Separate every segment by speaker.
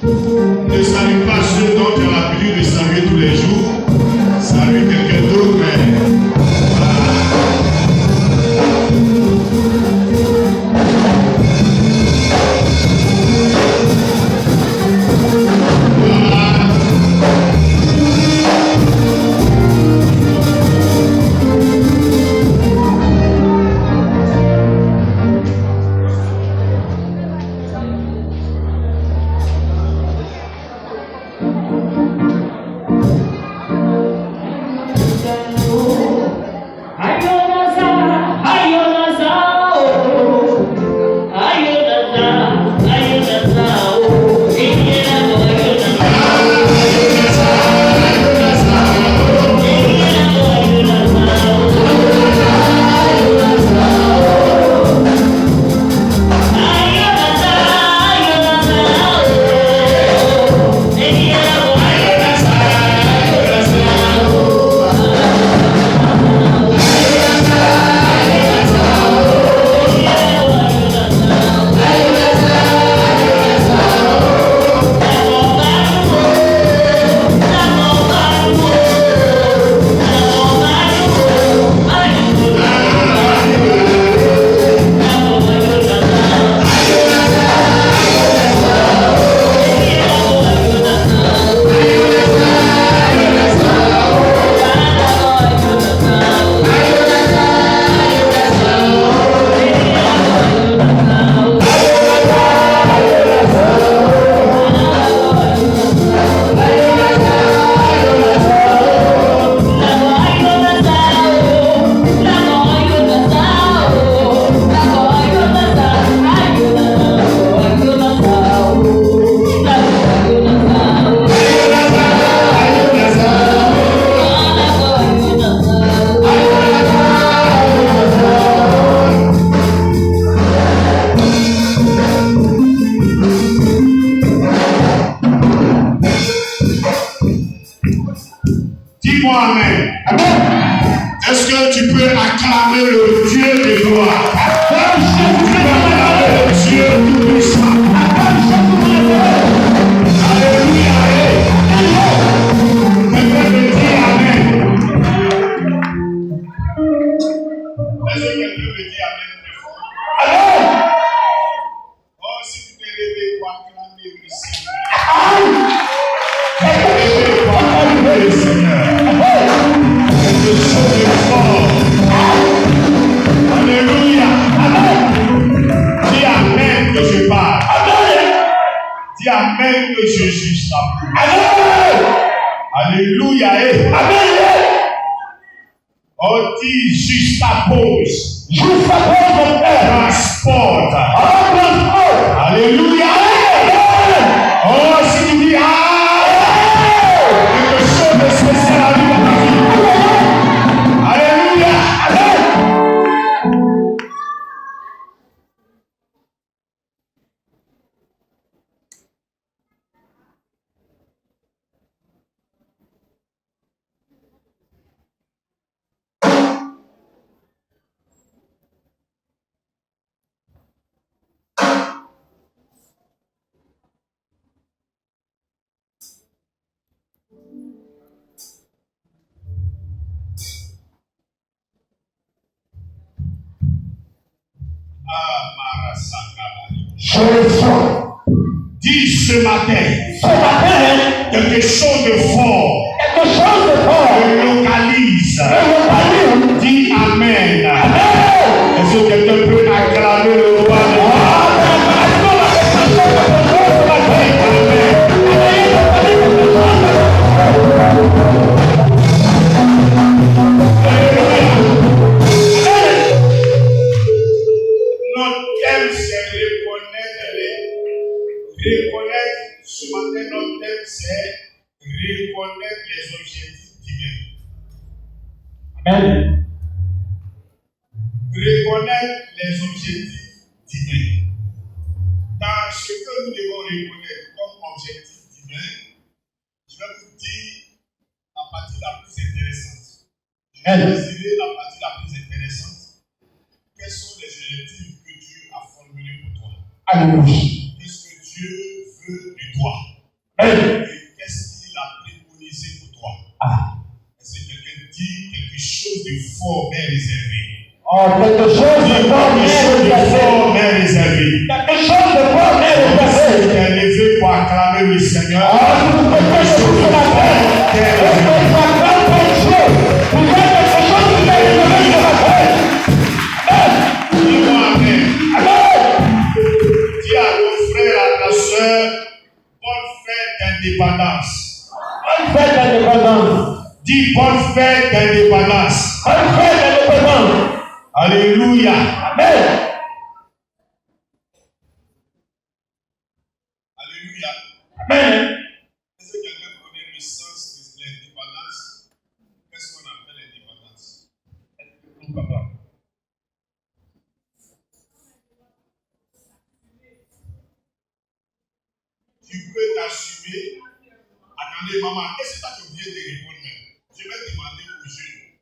Speaker 1: Ne salue pas ceux dont tu as l'habitude de saluer tous les jours. Salue quelqu'un d'autre, mais dis-moi Amen. Est-ce que tu peux acclamer le Dieu de gloire? Le Dieu tout-puissant. Alléluia. Quelqu'un me dit Amen. Est-ce que quelqu'un me dit Amen très fort? Amen. Oh, si tu t'es levé pour acclamer le Seigneur. Le Seigneur. Quelque chose de fort. Alléluia. Dis Amen que je parle. Dis Amen que je juge ta pluie. Alléluia. Amen. Oh, dis juxtapose. Transporte. Alléluia. Oh, si tu dis quelque chose de spécial à lui dans ta vie. Alléluia. Dis ce matin, quelque chose de fort me localise. Dis Amen. Est-ce que quelqu'un peut acclamer le roi de gloire? Notre thème, c'est reconnaître ce matin, notre thème, c'est reconnaître les objectifs divins. Amen. Reconnaître les objectifs divins. Dans ce que nous devons reconnaître comme objectif divin, je vais vous dire la partie la plus intéressante. Je vais décider la partie la plus intéressante. Quels sont les objectifs que Dieu a formulés pour toi? Alléluia. Qu'est-ce que Dieu veut de toi? Et qu'est-ce qu'il a préconisé pour toi? Est-ce que quelqu'un dit quelque chose de fort mais réservé?
Speaker 2: Quelque chose de fort mais réservé. Quelque chose de fort mais réservé.
Speaker 1: Tu es levé pour acclamer le Seigneur. Dis-moi amen. Dis à ton frère, à ta soeur, bonne fête d'indépendance.
Speaker 2: Bonne fête d'indépendance.
Speaker 1: Dis bonne fête d'indépendance.
Speaker 2: Bonne fête d'indépendance.
Speaker 1: Alléluia.
Speaker 2: Amen.
Speaker 1: Alléluia.
Speaker 2: Amen.
Speaker 1: Est-ce que quelqu'un connaît le sens de l'indépendance? Qu'est-ce qu'on appelle l'indépendance? Tu peux t'assumer. Attendez, maman, est-ce que tu as oublié de répondre même? Je vais demander aux jeunes.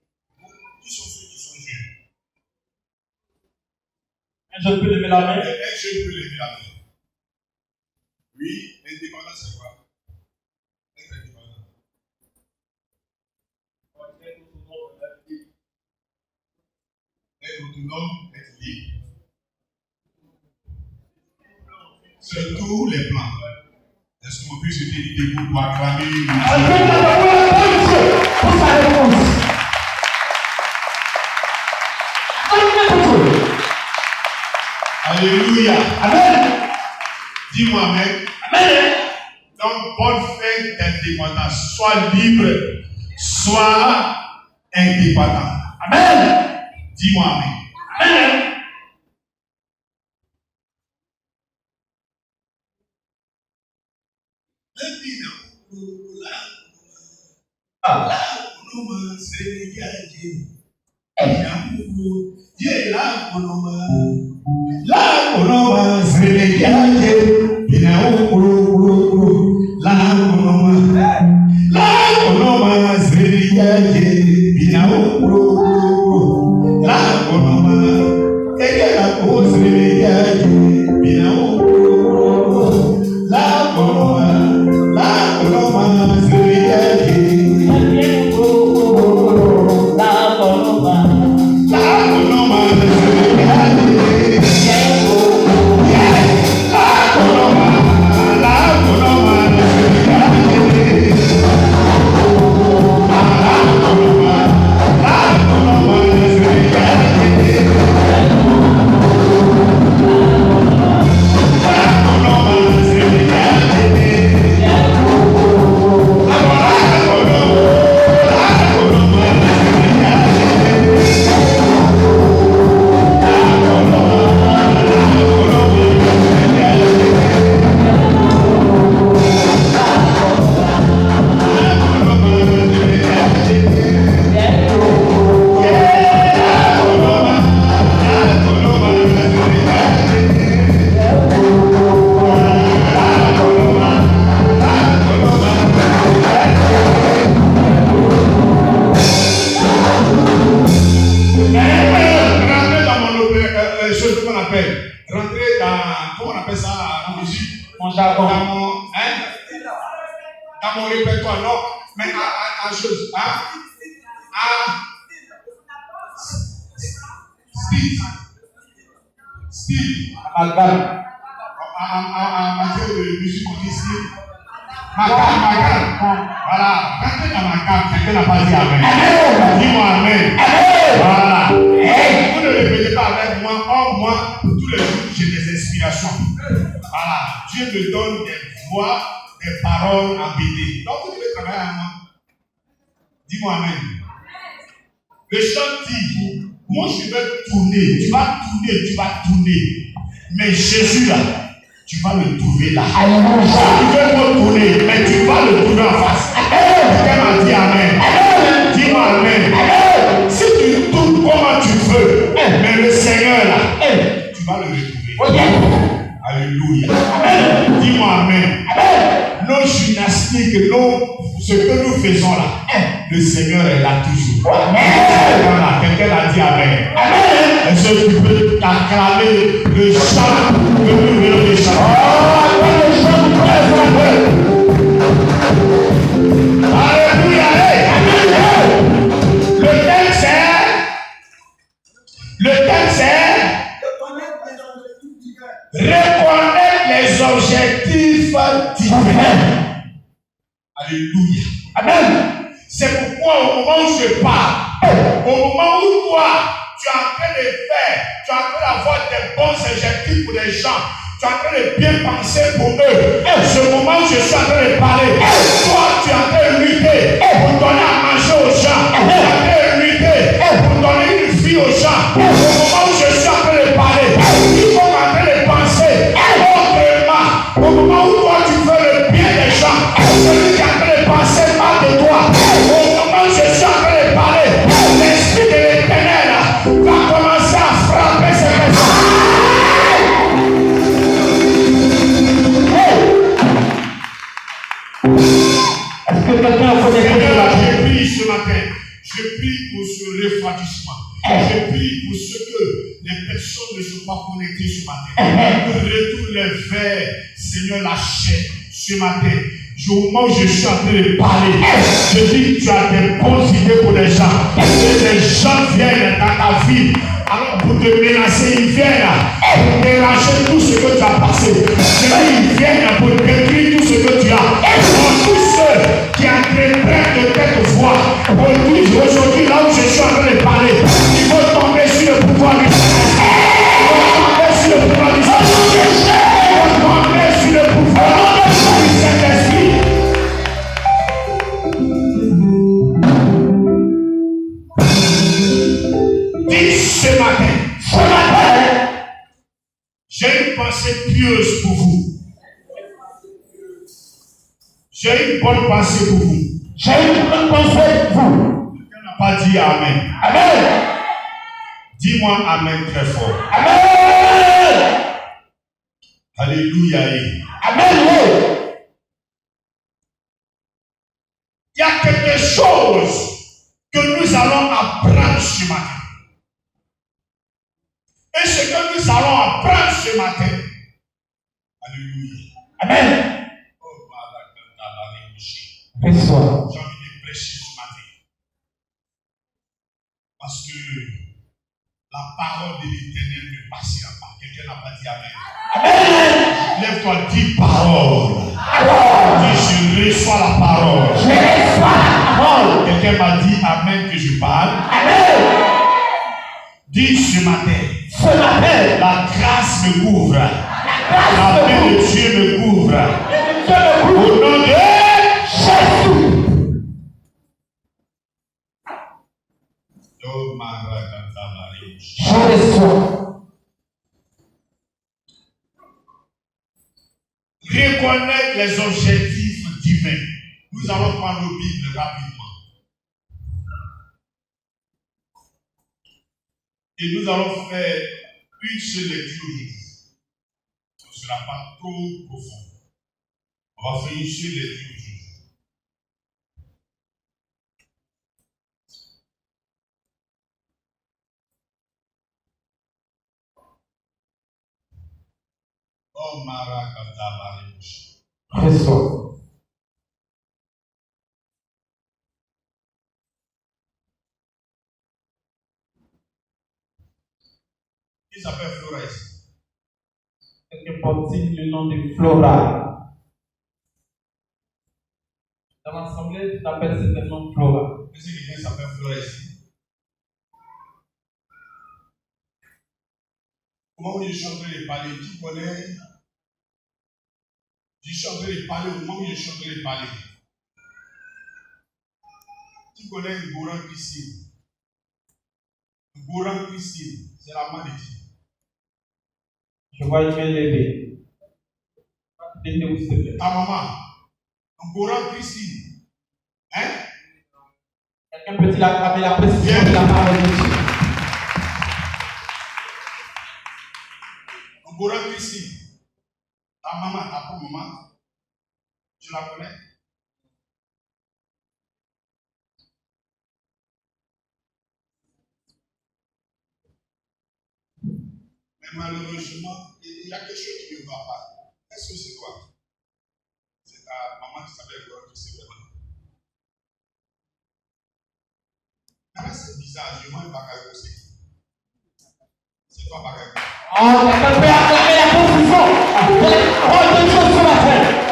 Speaker 1: Qui sont ceux qui sont jeunes?
Speaker 2: Un jeune peut lever la main.
Speaker 1: Un jeune peut lever la main. Oui, l'indépendance c'est quoi? Être indépendant. Être autonome, être libre. Sur tous les plans. Est-ce qu'on peut se tenir debout pour acclamer le Dieu?
Speaker 2: Pour sa réponse.
Speaker 1: Alléluia.
Speaker 2: Amen.
Speaker 1: Dis-moi amen.
Speaker 2: Amen.
Speaker 1: Donc, bonne fête d'indépendance. Sois libre, sois indépendant.
Speaker 2: Amen.
Speaker 1: Dis-moi amen.
Speaker 2: Amen.
Speaker 1: Dans mon répertoire, non, mais à chose, style, en matière de musique, on dit style, Macan, voilà, rentrez dans ma gamme, quelqu'un n'a pas dit amen. Dis-moi amen. Voilà. Vous ne répétez pas avec moi, moi, tous les jours, j'ai des inspirations. Voilà, Dieu me donne des voix, des paroles embêtées. Donc, vous devez travailler à moi. Dis-moi amen. Le chant dit, moi je vais tourner, tu vas tourner. Mais Jésus là, tu vas le trouver là. Tu veux me tourner, mais tu vas le trouver en face. Quelqu'un m'a dit amen. Dis-moi amen. Si tu tournes comment tu veux, mais le Seigneur là, tu vas le retrouver. Alléluia. Dis-moi amen. Nos gymnastiques, ce que nous faisons là, le Seigneur est là toujours. Quelqu'un a dit amen. Est-ce que tu peux t'acclamer le chant que nous venons de chanter? objectifs divins. Alléluia.
Speaker 2: Amen.
Speaker 1: C'est pourquoi au moment où je parle, au moment où toi, tu es en train de faire, tu es en train d'avoir des bons objectifs pour les gens, tu es en train de bien penser pour eux. Ce moment où je suis en train de parler, toi, tu es en train de lutter pour donner à manger aux gens. Tu es en train de lutter pour donner une fille aux gens. Au moment où je suis en train de parler, il faut en train de penser autrement. Au moment où toi, tu fais le bien des gens, celui qui est en train de penser mal de toi, au moment où je suis en train de parler, l'esprit de l'Éternel va commencer à frapper ces personnes.
Speaker 2: Est-ce que quelqu'un a fait des
Speaker 1: Seigneur, je prie ce matin. Je prie pour ce refroidissement. Je prie pour ce que les personnes ne sont pas connectées ce matin. Retourne vers, Seigneur, la chair ce matin. Au moment où je suis en train de parler, je dis que tu as des bonnes idées pour les gens. Et les gens viennent dans ta vie. Alors pour te menacer, ils viennent pour déranger tout ce que tu as passé. Ils viennent pour détruire tout ce que tu as. Pour tous ceux qui entreprennent de tête voix, aujourd'hui, là où je suis en train de parler, il faut tomber sur le pouvoir du Saint-Esprit. Il faut tomber sur le pouvoir du Saint-Esprit. Il faut tomber sur le pouvoir du Saint-Esprit. Dis ce matin, j'ai une pensée pieuse pour vous. J'ai une bonne pensée pour vous.
Speaker 2: J'ai une bonne pensée pour vous.
Speaker 1: Quelqu'un n'a pas dit Amen.
Speaker 2: Amen.
Speaker 1: Dis-moi Amen très fort.
Speaker 2: Amen.
Speaker 1: Alléluia.
Speaker 2: Amen.
Speaker 1: Il y a quelque chose que nous allons apprendre ce matin. Et ce que nous allons apprendre ce matin. Alléluia.
Speaker 2: Amen.
Speaker 1: J'ai envie de prêcher ce matin. Parce que la parole de l'Éternel ne passera pas. Quelqu'un n'a pas dit Amen.
Speaker 2: Amen.
Speaker 1: Lève-toi, dis parole. Dis je reçois la parole.
Speaker 2: Je reçois la parole.
Speaker 1: Quelqu'un m'a dit Amen que je parle.
Speaker 2: Amen.
Speaker 1: Dis ce matin.
Speaker 2: Ce matin,
Speaker 1: La grâce me couvre. La main de Dieu me couvre. Au nom de
Speaker 2: Jésus.
Speaker 1: Oh, Marakata.
Speaker 2: Je reçois.
Speaker 1: Reconnaître les objectifs divins. Nous allons prendre nos Bibles rapidement. Et nous allons faire une seule lecture aujourd'hui. Ce ne sera pas trop profond. On va faire une seule lecture aujourd'hui. Oh, Marakata Barébush.
Speaker 2: Reçois.
Speaker 1: Il s'appelle Flora ici.
Speaker 2: Quelqu'un porte-t-il le nom de Flora? Dans l'assemblée, tu t'appelles certainement Flora.
Speaker 1: Est-ce que quelqu'un s'appelle Flora ici? Comment vous suis en train de parler? Qui connaît? Je suis en train de parler au moment où je suis en train de parler. Qui connaît Ngouran Christine? Ngouran Christine, c'est la maladie.
Speaker 2: Je vois une main levée.
Speaker 1: Ta maman, Ngouran Christine. Hein?
Speaker 2: Quelqu'un peut-il attraper la précision de la parole de Dieu?
Speaker 1: Ngouran Christine. Ta maman, ta propre maman. Tu la connais? Mais malheureusement, il y a quelque chose qui ne va pas. Est-ce que c'est toi? C'est ta maman qui s'appelle Ngouran Christine vraiment? Mais là, c'est bizarre. Je vois un bagage aussi. C'est toi, bagage.
Speaker 2: Oh, quelqu'un peut acclamer la confusion de la parole de Dieu ce matin.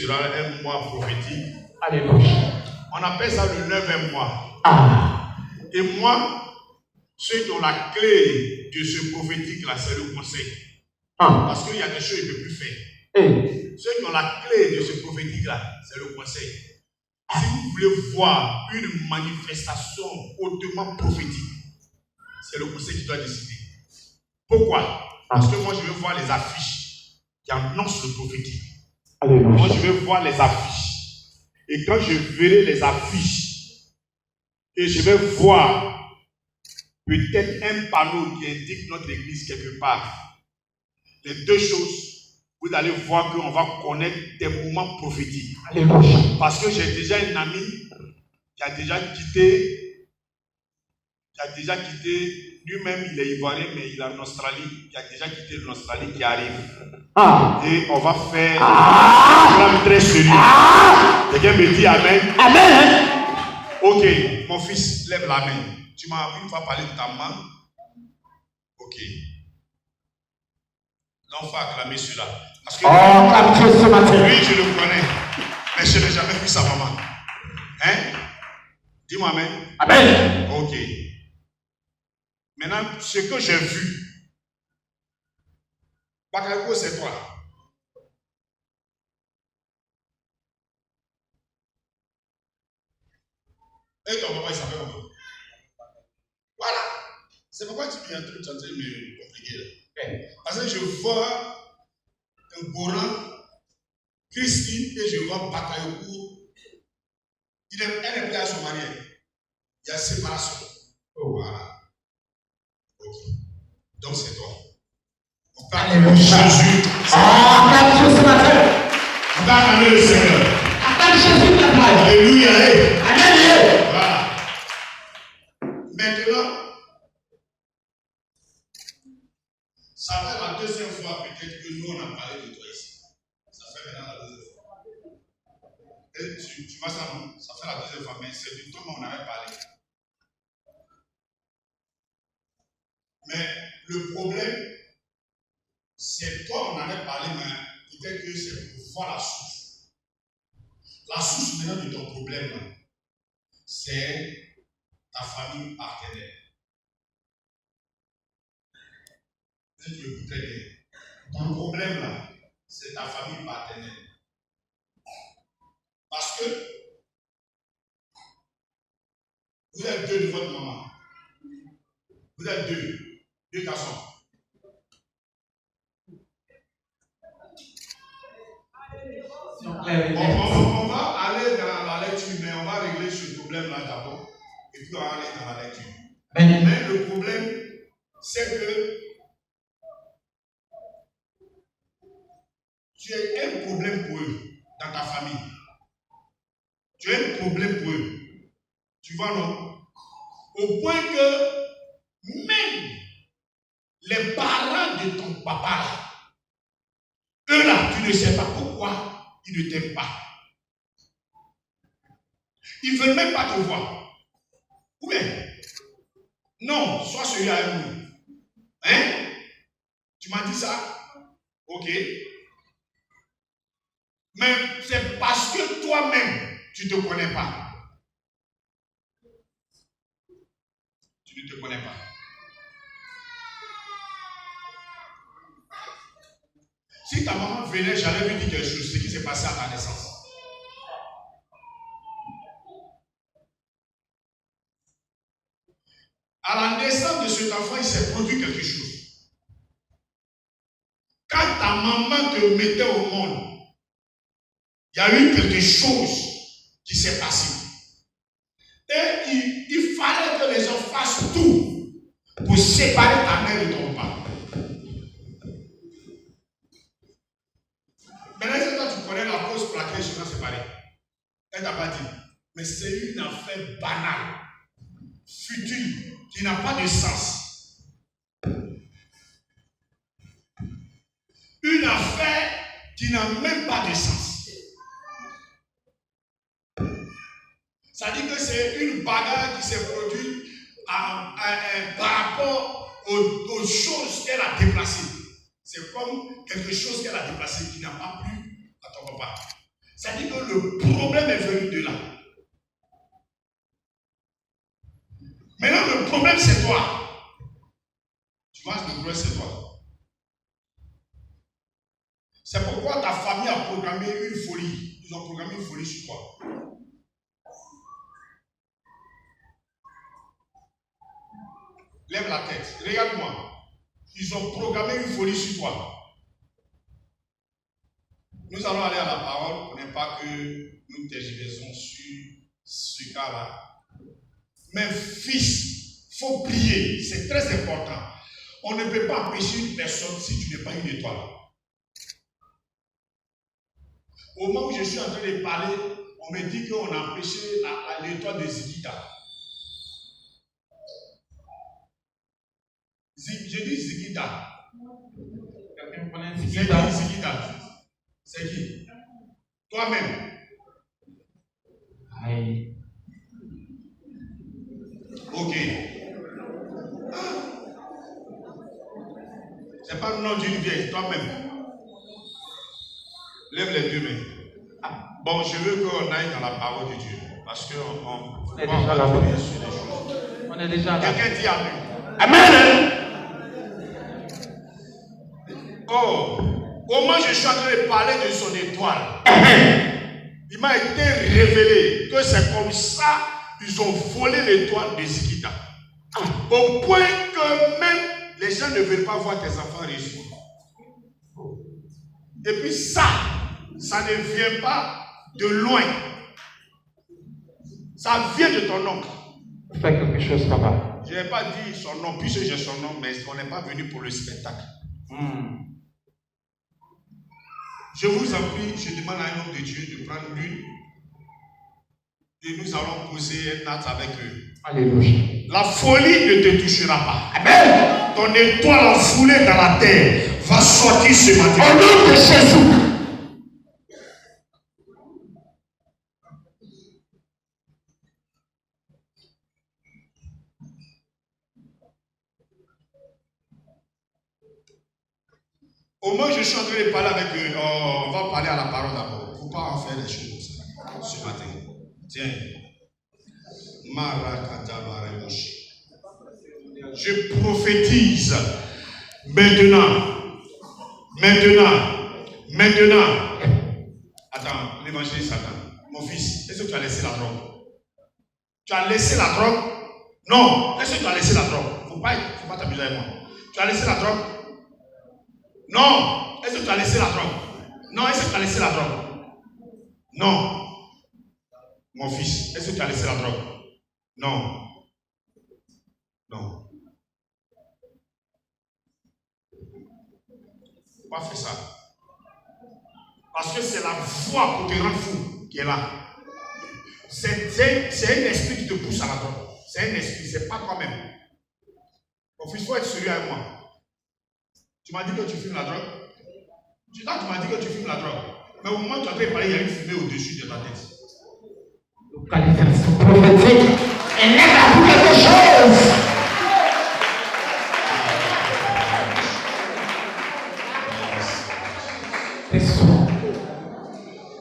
Speaker 1: sera un mois prophétique.
Speaker 2: Alléluia.
Speaker 1: On appelle ça le 9e mois.
Speaker 2: Ah.
Speaker 1: Et moi, ceux qui ont la clé de ce prophétique-là, c'est le conseil.
Speaker 2: Ah.
Speaker 1: Parce qu'il y a des choses que je ne peux plus faire.
Speaker 2: Eh.
Speaker 1: Ceux qui ont la clé de ce prophétique-là, c'est le conseil. Si vous voulez voir une manifestation hautement prophétique, c'est le conseil qui doit décider. Pourquoi? Parce que moi, je vais voir les affiches qui annoncent le prophétique.
Speaker 2: Alléluia.
Speaker 1: Moi, je vais voir les affiches. Et quand je verrai les affiches, et je vais voir peut-être un panneau qui indique notre église quelque part, les deux choses, vous allez voir qu'on va connaître des moments prophétiques.
Speaker 2: Alléluia.
Speaker 1: Parce que j'ai déjà un ami qui a déjà quitté, lui-même il est ivoirien, mais il est en Australie, qui a déjà quitté l'Australie, qui arrive.
Speaker 2: Ah.
Speaker 1: Et on va faire un programme très sérieux. Quelqu'un me dit Amen.
Speaker 2: Amen.
Speaker 1: Ok, mon fils, lève la main. Tu m'as une fois parlé de ta main. Ok. Là, on va acclamer celui-là. Parce que
Speaker 2: Dieu ce matin.
Speaker 1: oui, je le connais. Mais je n'ai jamais vu sa maman. Hein? Dis-moi Amen.
Speaker 2: Amen.
Speaker 1: Ok. Maintenant, ce que j'ai vu, Bakayoko, c'est toi. Et ton papa, il s'appelle comment? Voilà. C'est pourquoi tu es en train de me compliquer. Parce que je vois un Goran, Christine, et je vois Bakayoko. Elle est plus à son mari. Il y a séparation. Oh, voilà. Ok. Donc c'est toi. On parle de Jésus.
Speaker 2: Acclame Dieu ce matin.
Speaker 1: On va acclamer le Seigneur.
Speaker 2: Acclame Jésus ce matin.
Speaker 1: Alléluia.
Speaker 2: Amen.
Speaker 1: Voilà. Maintenant, ça fait la deuxième fois peut-être que nous on a parlé de toi ici. Ça fait maintenant la deuxième fois. Et tu vois ça, non? Ça fait la deuxième fois, mais c'est du temps qu'on avait parlé. Mais le problème, c'est toi, on avait parlé, mais peut-être que c'est pour voir la source. La source maintenant de ton problème, c'est ta famille partenaire. Si tu écoutes très bien, ton problème là, c'est ta famille partenaire. Parce que vous êtes deux de votre maman. Vous êtes deux garçons. On va aller dans la lecture, mais on va régler ce problème-là d'abord. Et puis on va aller dans la lecture. Mais le problème, c'est que tu as un problème pour eux dans ta famille. Tu as un problème pour eux. Tu vois, non? Au point que même les parents de ton papa, eux là, tu ne sais pas pourquoi ils ne t'aiment pas. Ils ne veulent même pas te voir. Ou bien, non, sois celui à nous. Hein? Tu m'as dit ça? Ok. Mais c'est parce que toi-même, tu ne te connais pas. Tu ne te connais pas. Si ta maman venait, j'allais lui dire quelque chose, ce qui s'est passé à ta naissance. À la naissance de cet enfant, il s'est produit quelque chose. Quand ta maman te mettait au monde, il y a eu quelque chose qui s'est passé. Et il fallait que les gens fassent tout pour séparer ta mère de ton papa. Maintenant, est-ce que toi tu connais la cause pour laquelle je suis séparé? Elle t'a pas dit. Mais c'est une affaire banale, futile, qui n'a pas de sens. Une affaire qui n'a même pas de sens. Ça dit que c'est une bagarre qui s'est produite par rapport aux choses qu'elle a déplacées. C'est comme quelque chose qu'elle a déplacé qui n'a pas plu à ton papa. Ça dit que le problème est venu de là. Maintenant, le problème, c'est toi. Tu vois, le problème, c'est toi. C'est pourquoi ta famille a programmé une folie. Ils ont programmé une folie sur toi. Lève la tête. Regarde-moi. Ils ont programmé une folie sur toi. Nous allons aller à la parole pour ne pas que nous tergiversons sur ce cas-là. Mais fils, il faut prier. C'est très important. On ne peut pas empêcher une personne si tu n'es pas une étoile. Au moment où je suis en train de parler, on me dit qu'on a empêché l'étoile de Zikita. Je dis Zikita. Quelqu'un connaît Zikita? Zikita. C'est qui? Toi-même.
Speaker 2: Aïe.
Speaker 1: Ok. C'est pas le nom d'une vieille, toi-même. Lève les deux mains. Bon, je veux qu'on aille dans la parole de Dieu. Parce qu'on
Speaker 2: est déjà là.
Speaker 1: On est déjà là. Quelqu'un dit Amen.
Speaker 2: Amen.
Speaker 1: Oh, au moment où je suis en train de parler de son étoile, il m'a été révélé que c'est comme ça ils ont volé l'étoile de Zikita. Au point que même les gens ne veulent pas voir tes enfants réussir. Et puis ça ne vient pas de loin. Ça vient de ton oncle.
Speaker 2: Fais quelque chose, papa.
Speaker 1: Je n'ai pas dit son nom, puisque j'ai son nom, mais on n'est pas venu pour le spectacle. Je vous en prie, je demande à un homme de Dieu de prendre l'une et nous allons poser un acte avec eux.
Speaker 2: Alléluia.
Speaker 1: La folie ne te touchera pas. Amen. Ton étoile enfoulée dans la terre va sortir ce matin.
Speaker 2: Au nom de Jésus.
Speaker 1: Au moment où je suis en train de parler avec eux, on va parler à la parole d'abord. Il ne faut pas en faire des choses ce matin. Tiens. Je prophétise maintenant. Attends, l'évangéliste attend. Mon fils, est-ce que tu as laissé la drogue? Tu as laissé la drogue? Non. Est-ce que tu as laissé la drogue? Il ne faut pas t'amuser avec moi. Tu as laissé la drogue? Non. Est-ce que tu as laissé la drogue? Non. Est-ce que tu as laissé la drogue? Non. Mon fils, est-ce que tu as laissé la drogue? Non. Non. Pourquoi faire ça? Parce que c'est la foi pour te rendre fou qui est là. C'est un esprit qui te pousse à la drogue. C'est un esprit, c'est pas toi-même. Mon fils, il faut être sérieux avec moi. Tu m'as dit que tu fumes la drogue? Tu m'as dit que tu fumes la drogue. Mais au moment où tu as parlé, il y a une fumée au-dessus de ta tête.
Speaker 2: Localisation prophétique. Elle est là pour quelque chose.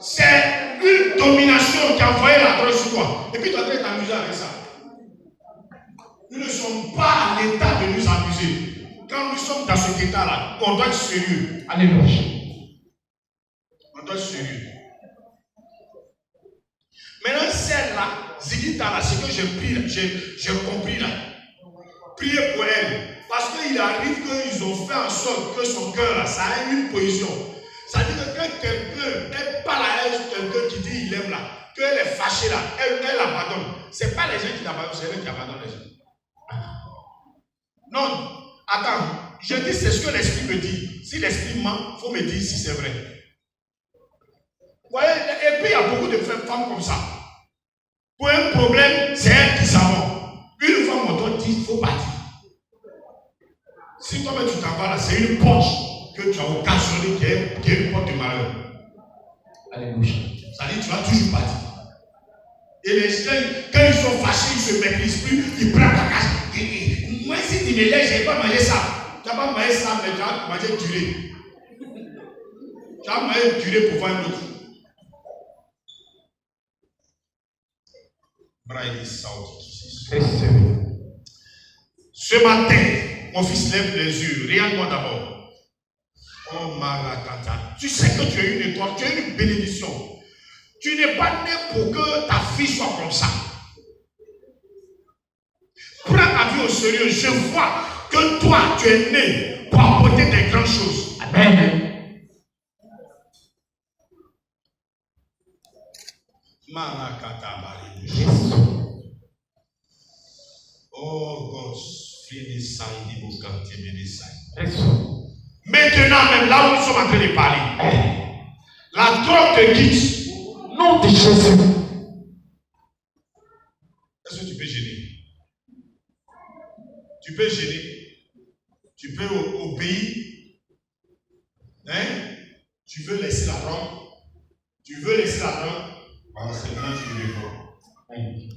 Speaker 1: C'est une domination qui a envoyé la drogue sur toi. Et puis tu es en train de t'amuser avec ça. Nous ne sommes pas à l'état de nous amuser. Quand nous sommes dans cet état-là, on doit être sérieux.
Speaker 2: Alléluia.
Speaker 1: On doit être sérieux. Maintenant, celle-là, Zikita, ce que j'ai compris là. Priez pour elle. Parce qu'il arrive qu'ils ont fait en sorte que son cœur, là, ça a une position. Ça veut dire que quand quelqu'un parle à elle, quelqu'un qui dit il aime là, qu'elle est fâchée là, elle abandonne. Ce n'est pas les gens qui l'abandonnent, c'est elle qui abandonne les gens. Non, attends, je dis c'est ce que l'esprit me dit. Si l'esprit ment, il faut me dire si c'est vrai. Vous voyez, et puis il y a beaucoup de femmes comme ça. Pour un problème, c'est elle qui s'en. Une fois mon doigt dit, il faut partir. Si toi-même tu t'en vas là, c'est une porte que tu as occasionné qui est une porte de malheur.
Speaker 2: Alléluia.
Speaker 1: Ça dit, tu vas toujours partir. Et les gens, quand ils sont fâchés, ils se méprisent plus, ils prennent ta casse. Moi, si tu me laisses, je n'ai pas mangé ça. Tu n'as pas mangé ça, mais tu as mangé durée. Tu as mangé durée pour voir un autre. Ce matin, mon fils, lève les yeux. Regarde-moi d'abord. Oh Marakata. Tu sais que tu es une étoile, tu es une bénédiction. Tu n'es pas né pour que ta fille soit comme ça. Prends ta vie au sérieux. Je vois que toi, tu es né pour apporter des grandes choses.
Speaker 2: Amen.
Speaker 1: Marakata. Oh God. Maintenant, même là où nous sommes en train de parler, la drogue te quitte.
Speaker 2: Nom de Jésus.
Speaker 1: Est-ce que tu peux gêner? Tu peux gêner. Tu peux obéir. Hein? Tu veux laisser la drogue. Tu veux laisser la drogue. Voilà, c'est maintenant que tu veux voir.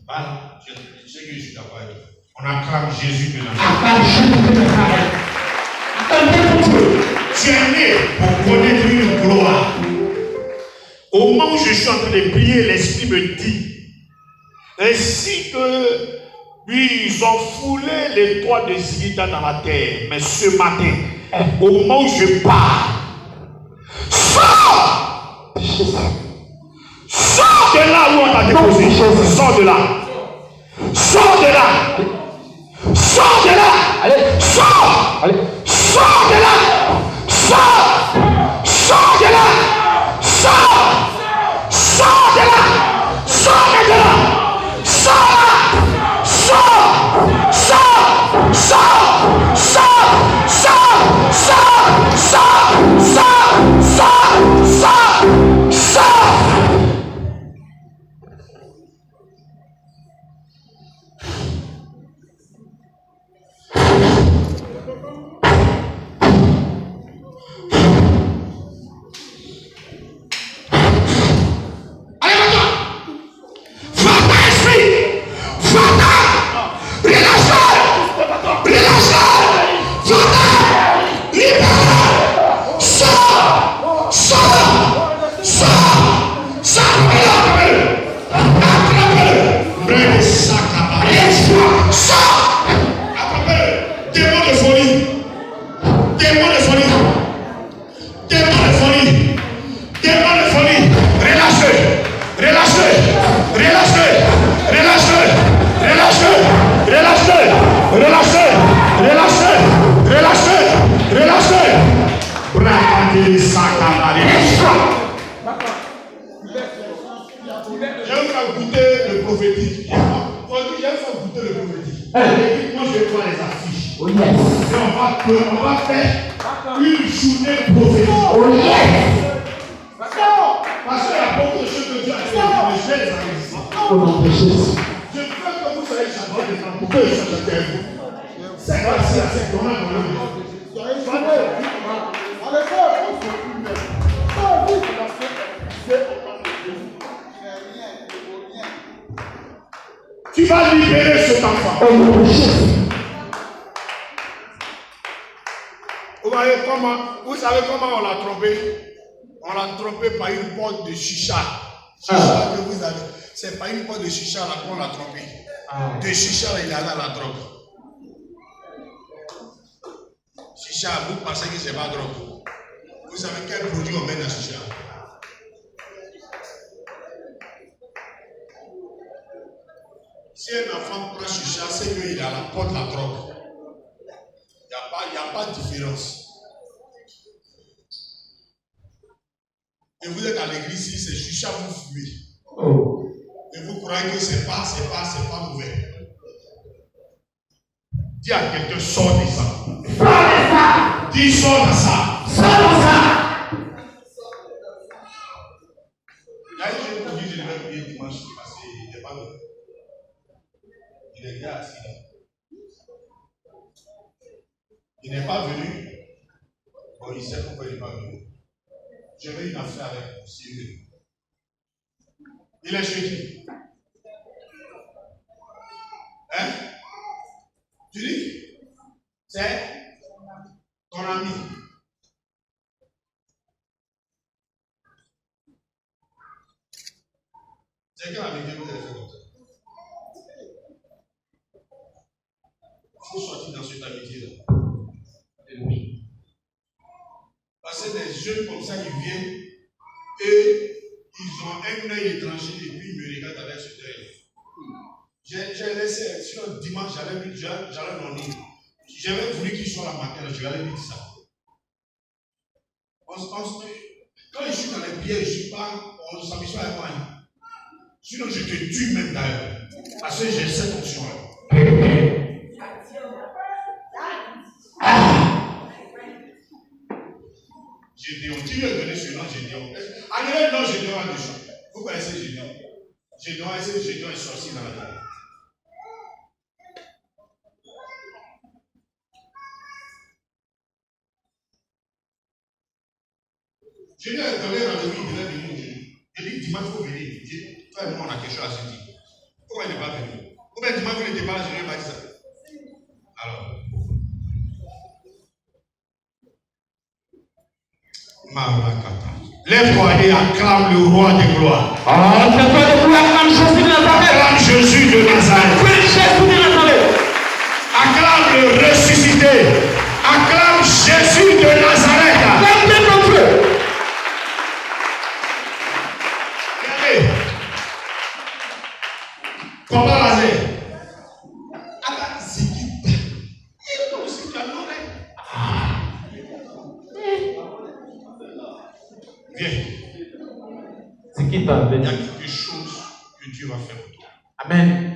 Speaker 1: Voilà, je sais que je suis d'accord avec toi. On acclame Jésus de la Tu es né pour connaître une gloire. Au moment où je suis en train de prier, l'Esprit me dit, ainsi que lui, ils ont foulé les toits de Zidane dans la terre, mais ce matin, au moment où je parle, sors! Sors de là où on t'a déposé. Sors de là. Sors de là. Sors de là.
Speaker 2: Allez.
Speaker 1: Sors.
Speaker 2: Allez.
Speaker 1: Sors de là. Sors. Sors de là. Sors. Sors de là. Sors de là. Sors là. Sors. Sors. Sors. Sors. Sors. Sors. Sors. Sors. Sors. Sors. Sors. Tu vas libérer cet enfant. Vous savez comment on l'a trompé? On l'a trompé par une porte de chicha. Chicha que vous avez. C'est pas une porte de chicha là qu'on l'a trompé. De chicha là, il est allé à la drogue. Chicha, vous pensez que c'est pas drogue. Vous savez quel produit on met dans chicha? Si un enfant prend chicha, c'est qu'il est à la porte de la drogue. Il n'y a pas de différence. Et vous êtes à l'église, si c'est chicha, vous fumez. Et vous croyez que c'est pas mauvais. Dis à quelqu'un, sors de ça.
Speaker 2: Sors de ça.
Speaker 1: Dis, sors de ça.
Speaker 2: Sors de ça.
Speaker 1: Là, je vous dis, je devais prier dimanche parce qu'il n'est pas venu. Il était assis là. Il n'est pas venu. Bon, il sait pourquoi il n'est pas venu. J'avais une affaire avec mon sérieux. Il est chez qui? Hein? Tu dis? C'est ton ami. C'est quel ami que vous avez fait comme ça? d'amitié là. Parce que les jeunes comme ça, ils viennent et ils ont un œil étranger et puis ils me regardent avec cet œil. J'ai laissé, sinon dimanche, j'allais dormir. J'avais voulu qu'il soit la matin, je vais aller dire ça. Quand je suis dans les pièges, je ne suis pas, on ne s'amuse pas avec moi. Sinon, je te tue même d'ailleurs. Parce que j'ai cette option-là. Gédéon, qui lui a donné ce nom, Gédéon? Annulez le nom Gédéon à dessus. Vous connaissez Gédéon? Gédéon est sorcier dans la terre. Je lui ai donné rendez-vous, il devait venir aujourd'hui. Il dit dimanche, il faut venir. Il dit, toi et moi, on a quelque chose à se dire. Pourquoi il n'est pas venu? Ou bien dimanche, vous n'étiez pas là, je lui ai pas dit ça. Alors. Marakata. Lève-toi et acclame le roi des gloires. Acclame Jésus de Nazareth. Acclame le ressuscité. Acclame Jésus de Nazareth. Regardez. Papa Lazare. Attends, Zikita. Il est aussi calme. Viens. Il y a quelque chose que Dieu va faire pour toi.
Speaker 2: Amen.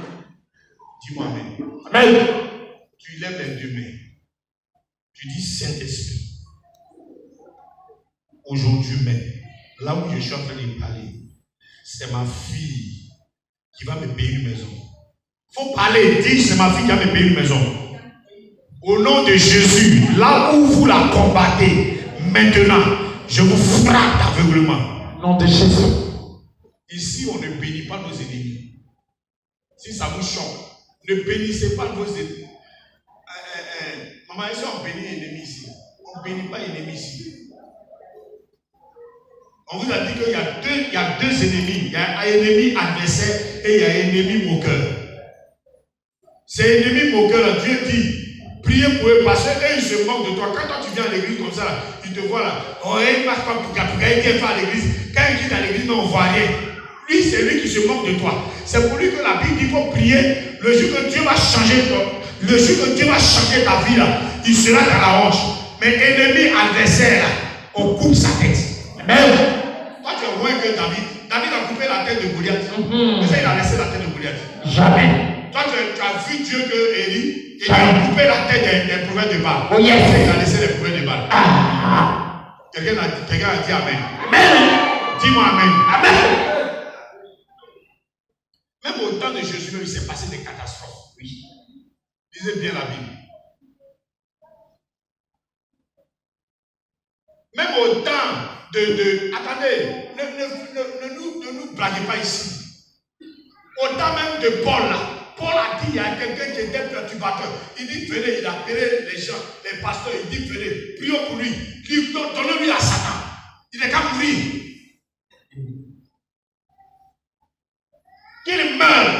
Speaker 1: Dis-moi Amen.
Speaker 2: Amen.
Speaker 1: Tu lèves les deux mains. Tu dis Saint-Esprit. Aujourd'hui même, là où je suis en train de parler, c'est ma fille qui va me payer une maison. Il faut parler, dire c'est ma fille qui va me payer une maison. Au nom de Jésus, là où vous la combattez, maintenant, je vous frappe d'aveuglement.
Speaker 2: Au nom de Jésus.
Speaker 1: Ici, on ne bénit pas nos ennemis. Si ça vous choque, ne bénissez pas vos ennemis. Maman, est-ce qu'on bénit ennemis ici? On ne bénit pas ennemis ici. On vous a dit qu'il y a deux ennemis. Il y a un ennemi adversaire et il y a un ennemi moqueur. Ces ennemis moqueurs, Dieu dit, priez pour eux parce qu'eux, ils se moquent de toi. Quand toi tu viens à l'église comme ça, ils te voient là. Oh, il ne passe pas pour il vient pas à l'église. Quand il quitte à l'église, on ne voit rien. Lui, c'est lui qui se moque de toi. C'est pour lui que la Bible dit qu'il faut prier. Le jour que Dieu va changer ta vie là, il sera dans la hanche. Mais ennemi adversaire là, on coupe sa tête. Amen. Toi, tu es moins que David. David a coupé la tête de Goliath. Mais ça, il a laissé la tête de Goliath.
Speaker 2: Jamais.
Speaker 1: Toi, tu as vu Dieu que Élie, il a coupé la tête des prophètes de Baal.
Speaker 2: Oh yes.
Speaker 1: Il a laissé les prophètes de Baal. Quelqu'un a dit Amen.
Speaker 2: Amen.
Speaker 1: Dis-moi Amen.
Speaker 2: Amen.
Speaker 1: Même au temps de Jésus, il s'est passé des catastrophes. Oui. Lisez bien la Bible. Même au temps attendez, ne nous blaguez pas ici. Au temps même de Paul là, Paul a dit, il y a quelqu'un qui était perturbateur. Il dit, venez, il a appelé les gens, les pasteurs, il dit, venez, prions pour lui. Donnez-lui à Satan. Il n'est qu'à mourir. Qu'il meure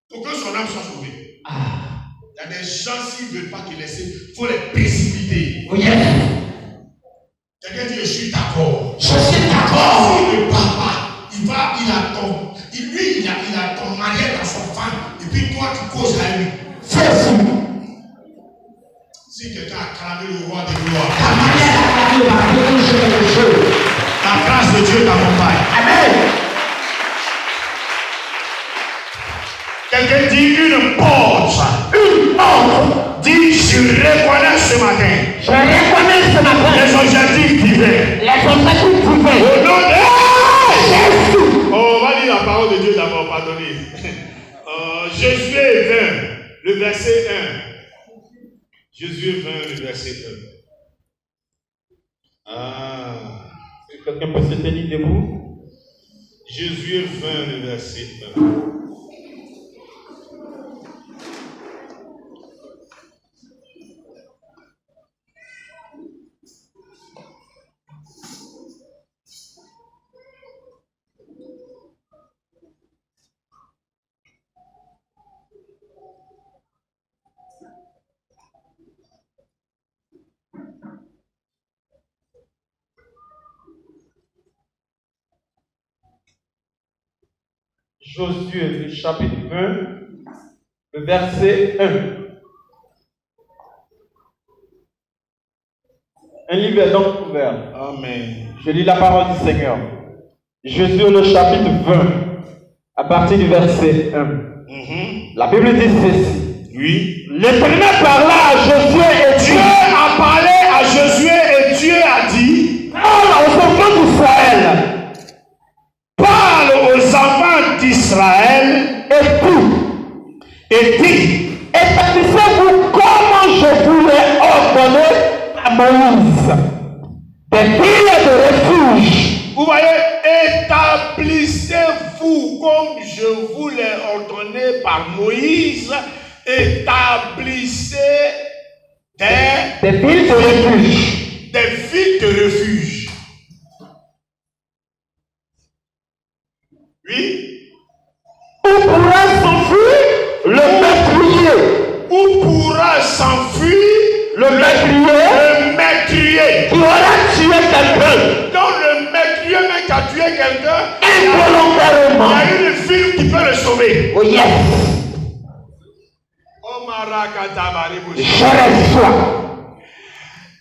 Speaker 1: pour que son âme soit sauvée. Il y a des gens, s'ils ne veulent pas qu'il laisse, il faut les précipiter.
Speaker 2: Oh yeah.
Speaker 1: Quelqu'un dit, je suis d'accord.
Speaker 2: Je suis d'accord.
Speaker 1: S'il ne part pas, il a ton mariage dans son femme, et puis toi tu causes à lui.
Speaker 2: C'est fou.
Speaker 1: Si quelqu'un a clamé le roi des gloires, la grâce de Dieu t'accompagne.
Speaker 2: Amen.
Speaker 1: Quelqu'un dit une porte.
Speaker 2: Une porte.
Speaker 1: Dis, je reconnais ce matin.
Speaker 2: Je reconnais ce matin.
Speaker 1: Les objectifs divins.
Speaker 2: Les objectifs divins.
Speaker 1: Au nom de
Speaker 2: Jésus.
Speaker 1: Oh, on va lire la parole de Dieu d'abord, pardonnez. Josué 20, le verset 1. Josué 20, le verset 1.
Speaker 2: Quelqu'un peut se tenir debout?
Speaker 1: Josué 20, le verset 1.
Speaker 3: Josué, le chapitre 20, le verset 1. Un livre est donc ouvert.
Speaker 1: Amen.
Speaker 3: Je lis la parole du Seigneur. Josué, le chapitre 20, à partir du verset 1. La Bible dit ceci.
Speaker 1: Oui.
Speaker 2: L'Éternel parla à Josué et
Speaker 1: Dieu a parlé à Josué et Dieu a dit,
Speaker 2: parle aux enfants d'Israël
Speaker 1: parle aux enfants d'Israël
Speaker 2: et dis, établissez-vous comme je vous l'ai ordonné à Moïse, des villes de refuge.
Speaker 1: Vous voyez, établissez-vous comme je vous l'ai ordonné par Moïse. Établissez
Speaker 2: des villes de refuge.
Speaker 1: Des villes de refuge. Oui.
Speaker 2: Où pourra s'enfuir le meurtrier.
Speaker 1: Où pourra s'enfuir
Speaker 2: le
Speaker 1: meurtrier
Speaker 2: qui aura tué quelqu'un.
Speaker 1: Donc le meurtrier même qui a tué quelqu'un,
Speaker 2: involontairement,
Speaker 1: il y a une ville qui peut le sauver.
Speaker 2: Oh yes. Je reçois.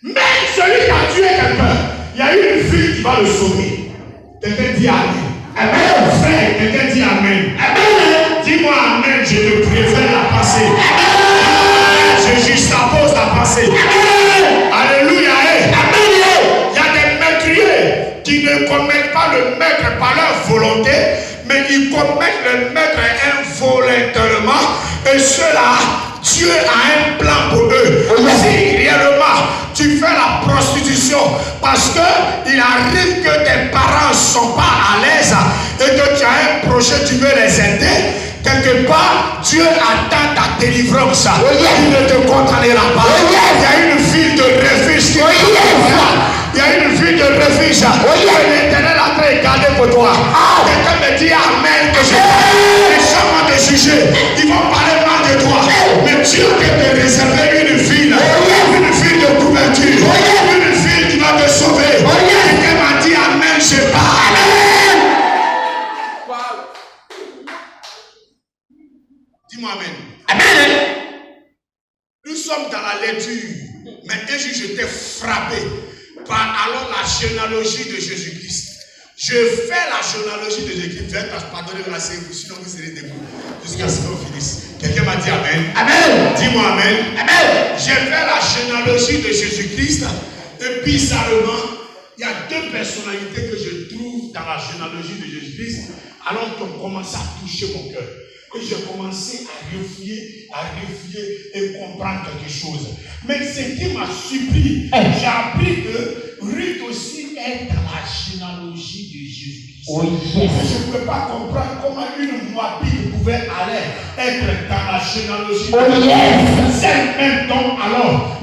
Speaker 1: Même celui qui a tué quelqu'un, il y a une ville qui va le sauver. Quelqu'un dit Amen. Amen. Frère, quelqu'un dit Amen. Amen. Dis-moi Amen, je te préfère la pensée. Je juxtapose la pensée. Alléluia. Amen. Il y a des meurtriers qui ne commettent pas le meurtre par leur volonté, mais ils commettent le meurtre involontairement. Et ceux-là, Dieu a un plan pour eux. Si réellement tu fais la prostitution parce que il arrive que tes parents ne sont pas à l'aise et que tu as un projet, tu veux les aider, quelque part, Dieu attend ta délivrance. Il ne te condamnera pas. Il y a une ville de refuge qui il y a une ville de refuge. L'Éternel a très gardé pour toi. Quelqu'un me dit Amen que je les gens vont te juger. Ils vont parler mal de toi. Mais Dieu peut te réserver une ville de couverture. Une ville qui va te sauver. Quelqu'un m'a dit Amen, je parle. Dis-moi Amen. Amen. Nous sommes dans la lecture. Mais un jour j'étais frappé par alors la généalogie de Jésus-Christ. Je fais la généalogie de Jésus-Christ. Pardonnez la série, sinon vous serez debout jusqu'à ce qu'on finisse. Quelqu'un m'a dit Amen. Amen. Dis-moi Amen. Amen. J'ai fait la généalogie de Jésus-Christ. Et bizarrement, il y a deux personnalités que je trouve dans la généalogie de Jésus-Christ. Alors qui ont commencé à toucher mon cœur. Et j'ai commencé à refouiller et comprendre quelque chose. Mais ce qui m'a surpris, j'ai appris que Ruth aussi est dans la généalogie de Jésus-Christ. Je ne pouvais pas comprendre comment une Moabite pouvait aller être dans la généalogie de Jésus-Christ. Celle même dont alors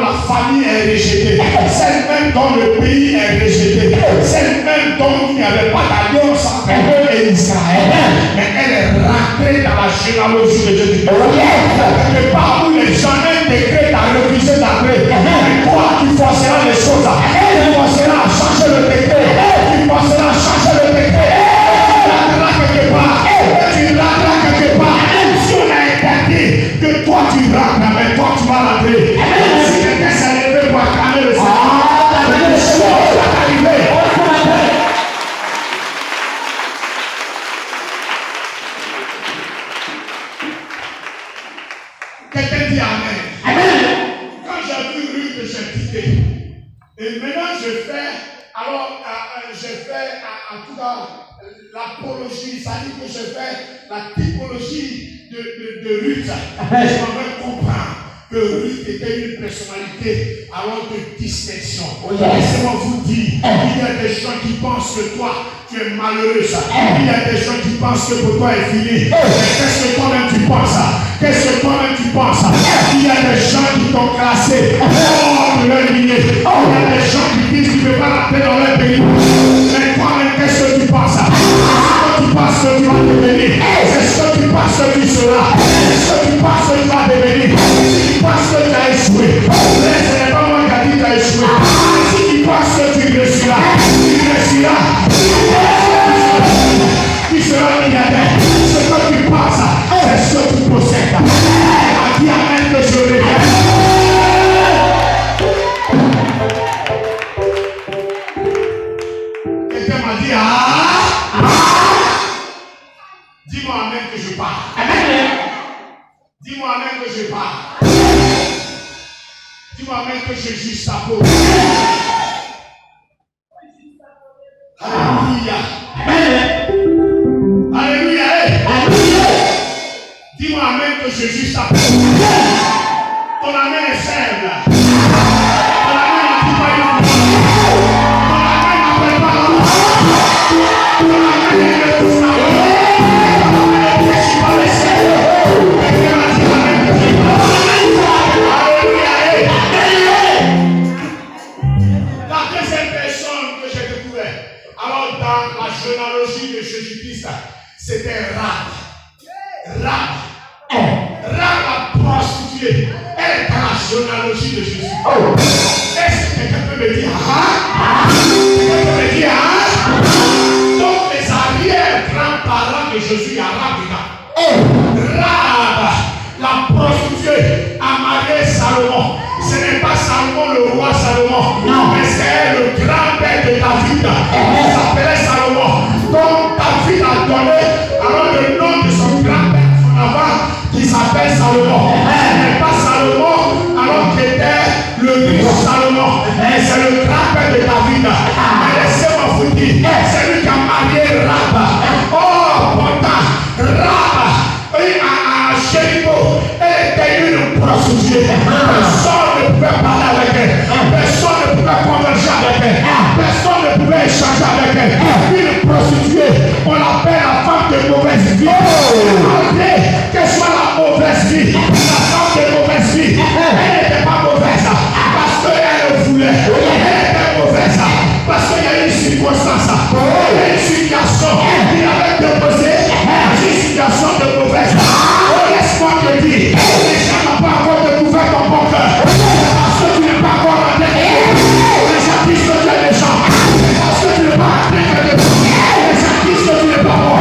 Speaker 1: la famille est rejetée. Celle même dont le pays est rejeté. Celle même dont il n'y avait pas d'alliance entre eux et Israël. Mais elle est rentrée dans la généalogie de Jésus. Quelque part où les gens un décret t'a refusé d'entrer. Mais toi qui forceras les choses, tu forceras à changer le décret. Tu forceras à changer le décret. Tu rateras quelque part. Si on a interdit que toi tu rentres, mais toi tu vas rentrer. Si quelqu'un s'est levé pour acclamer le Seigneur, quelqu'un dit Amen. Amen. Quand j'ai vu Ruth, j'ai quitté. Et maintenant je fais en tout cas l'apologie, ça dit que je fais la typologie de Ruth. Je m'en comprendre que Ruth était une personnalité alors de distinction. Laissez-moi vous dire, il y a des gens qui pensent que toi, tu es malheureuse. Il y a des gens qui pensent que pour toi est fini. Mais qu'est-ce que toi-même tu penses? Qu'est-ce que toi-même tu penses? Il y a des gens qui t'ont classé hors de leur lignée. Il y a des gens qui disent qu'ils ne peuvent pas rentrer dans leur pays. Mais toi-même, qu'est-ce que tu penses? Est-ce que tu penses que tu vas devenir? Est-ce que tu penses que tu seras? Est-ce que tu penses que tu vas devenir? Si tu penses que tu as échoué, ce n'est pas moi qui a dit que tu as échoué. Si tu penses que tu réussiras, tu réussiras. Tu seras milliardaire. Dis-moi même que je juge sa peau. Alléluia. Alléluia. Dis-moi amen que je juge sa peau. Ton amen est faible. Ton amen n'appelle pas une voix. Ton amen n'appelle pas la voix. Ton amen est le sang. Je suis pas le seul. La deuxième personne que j'ai découvert, alors dans la généalogie de Jésus-Christ, c'était Rahab. Rahab la prostituée. Elle est dans la généalogie de Jésus. Est-ce que quelqu'un peut me dire quelqu'un peut me dire donc les arrière-grands-parents de Jésus, il y a Rahab. Rahab, la prostituée, a marié Salomon. Ce n'est pas Salomon le roi Salomon, mais c'est le grand-père de David. Il s'appelait Salomon. Donc David a donné alors le nom de son grand-père, son avant, qui s'appelle Salomon. Ce n'est pas Salomon alors qu'il était le riche Salomon, mais c'est le grand-père de David. Mais laissez-moi vous dire, c'est lui qui a marié Rahab. Oh, pourtant, Rahab, à Jéricho, elle était une prostituée. Personne ne pouvait parler avec elle. Personne ne pouvait converger avec elle. Personne ne pouvait échanger avec elle. Une prostituée, on l'appelle la femme de mauvaise vie. Malgré qu'elle soit la mauvaise vie, la femme de mauvaise vie, elle n'était pas mauvaise parce qu'elle voulait. Elle était mauvaise parce qu'il y a une circonstance, il y a une situation. Il avait déposé une situation de mauvaise. Laisse-moi te dire, les gens n'ont pas encore découvert ton bon cœur. Parce que tu n'es pas encore rentré. Les gens disent que tu es méchant. Parce que tu n'es pas rentré. Les gens disent que tu n'es pas bon.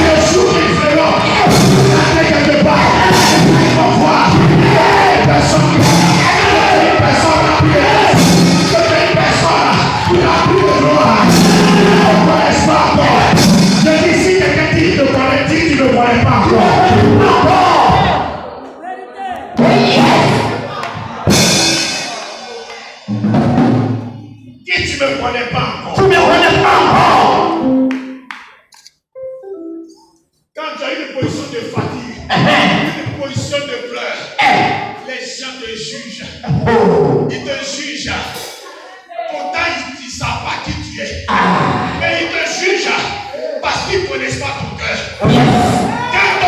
Speaker 1: Le jour du frérot, tu n'es rentré quelque part. Ils vont voir. Personne qui personne n'a plus de reste. Que une personne qui n'a plus de gloire. Ils ne connaissent pas encore. Je dis si quelqu'un dit qu'il ne connaît, dit qu'il ne connaît pas encore. Tu ne me connais pas encore. Tu ne me connais pas encore. Quand tu as une position de fatigue, une position de pleurs, les gens te jugent. Ils te jugent. Pourtant, ils ne savent pas qui tu es. Mais ils te jugent parce qu'ils ne connaissent pas ton cœur. Quand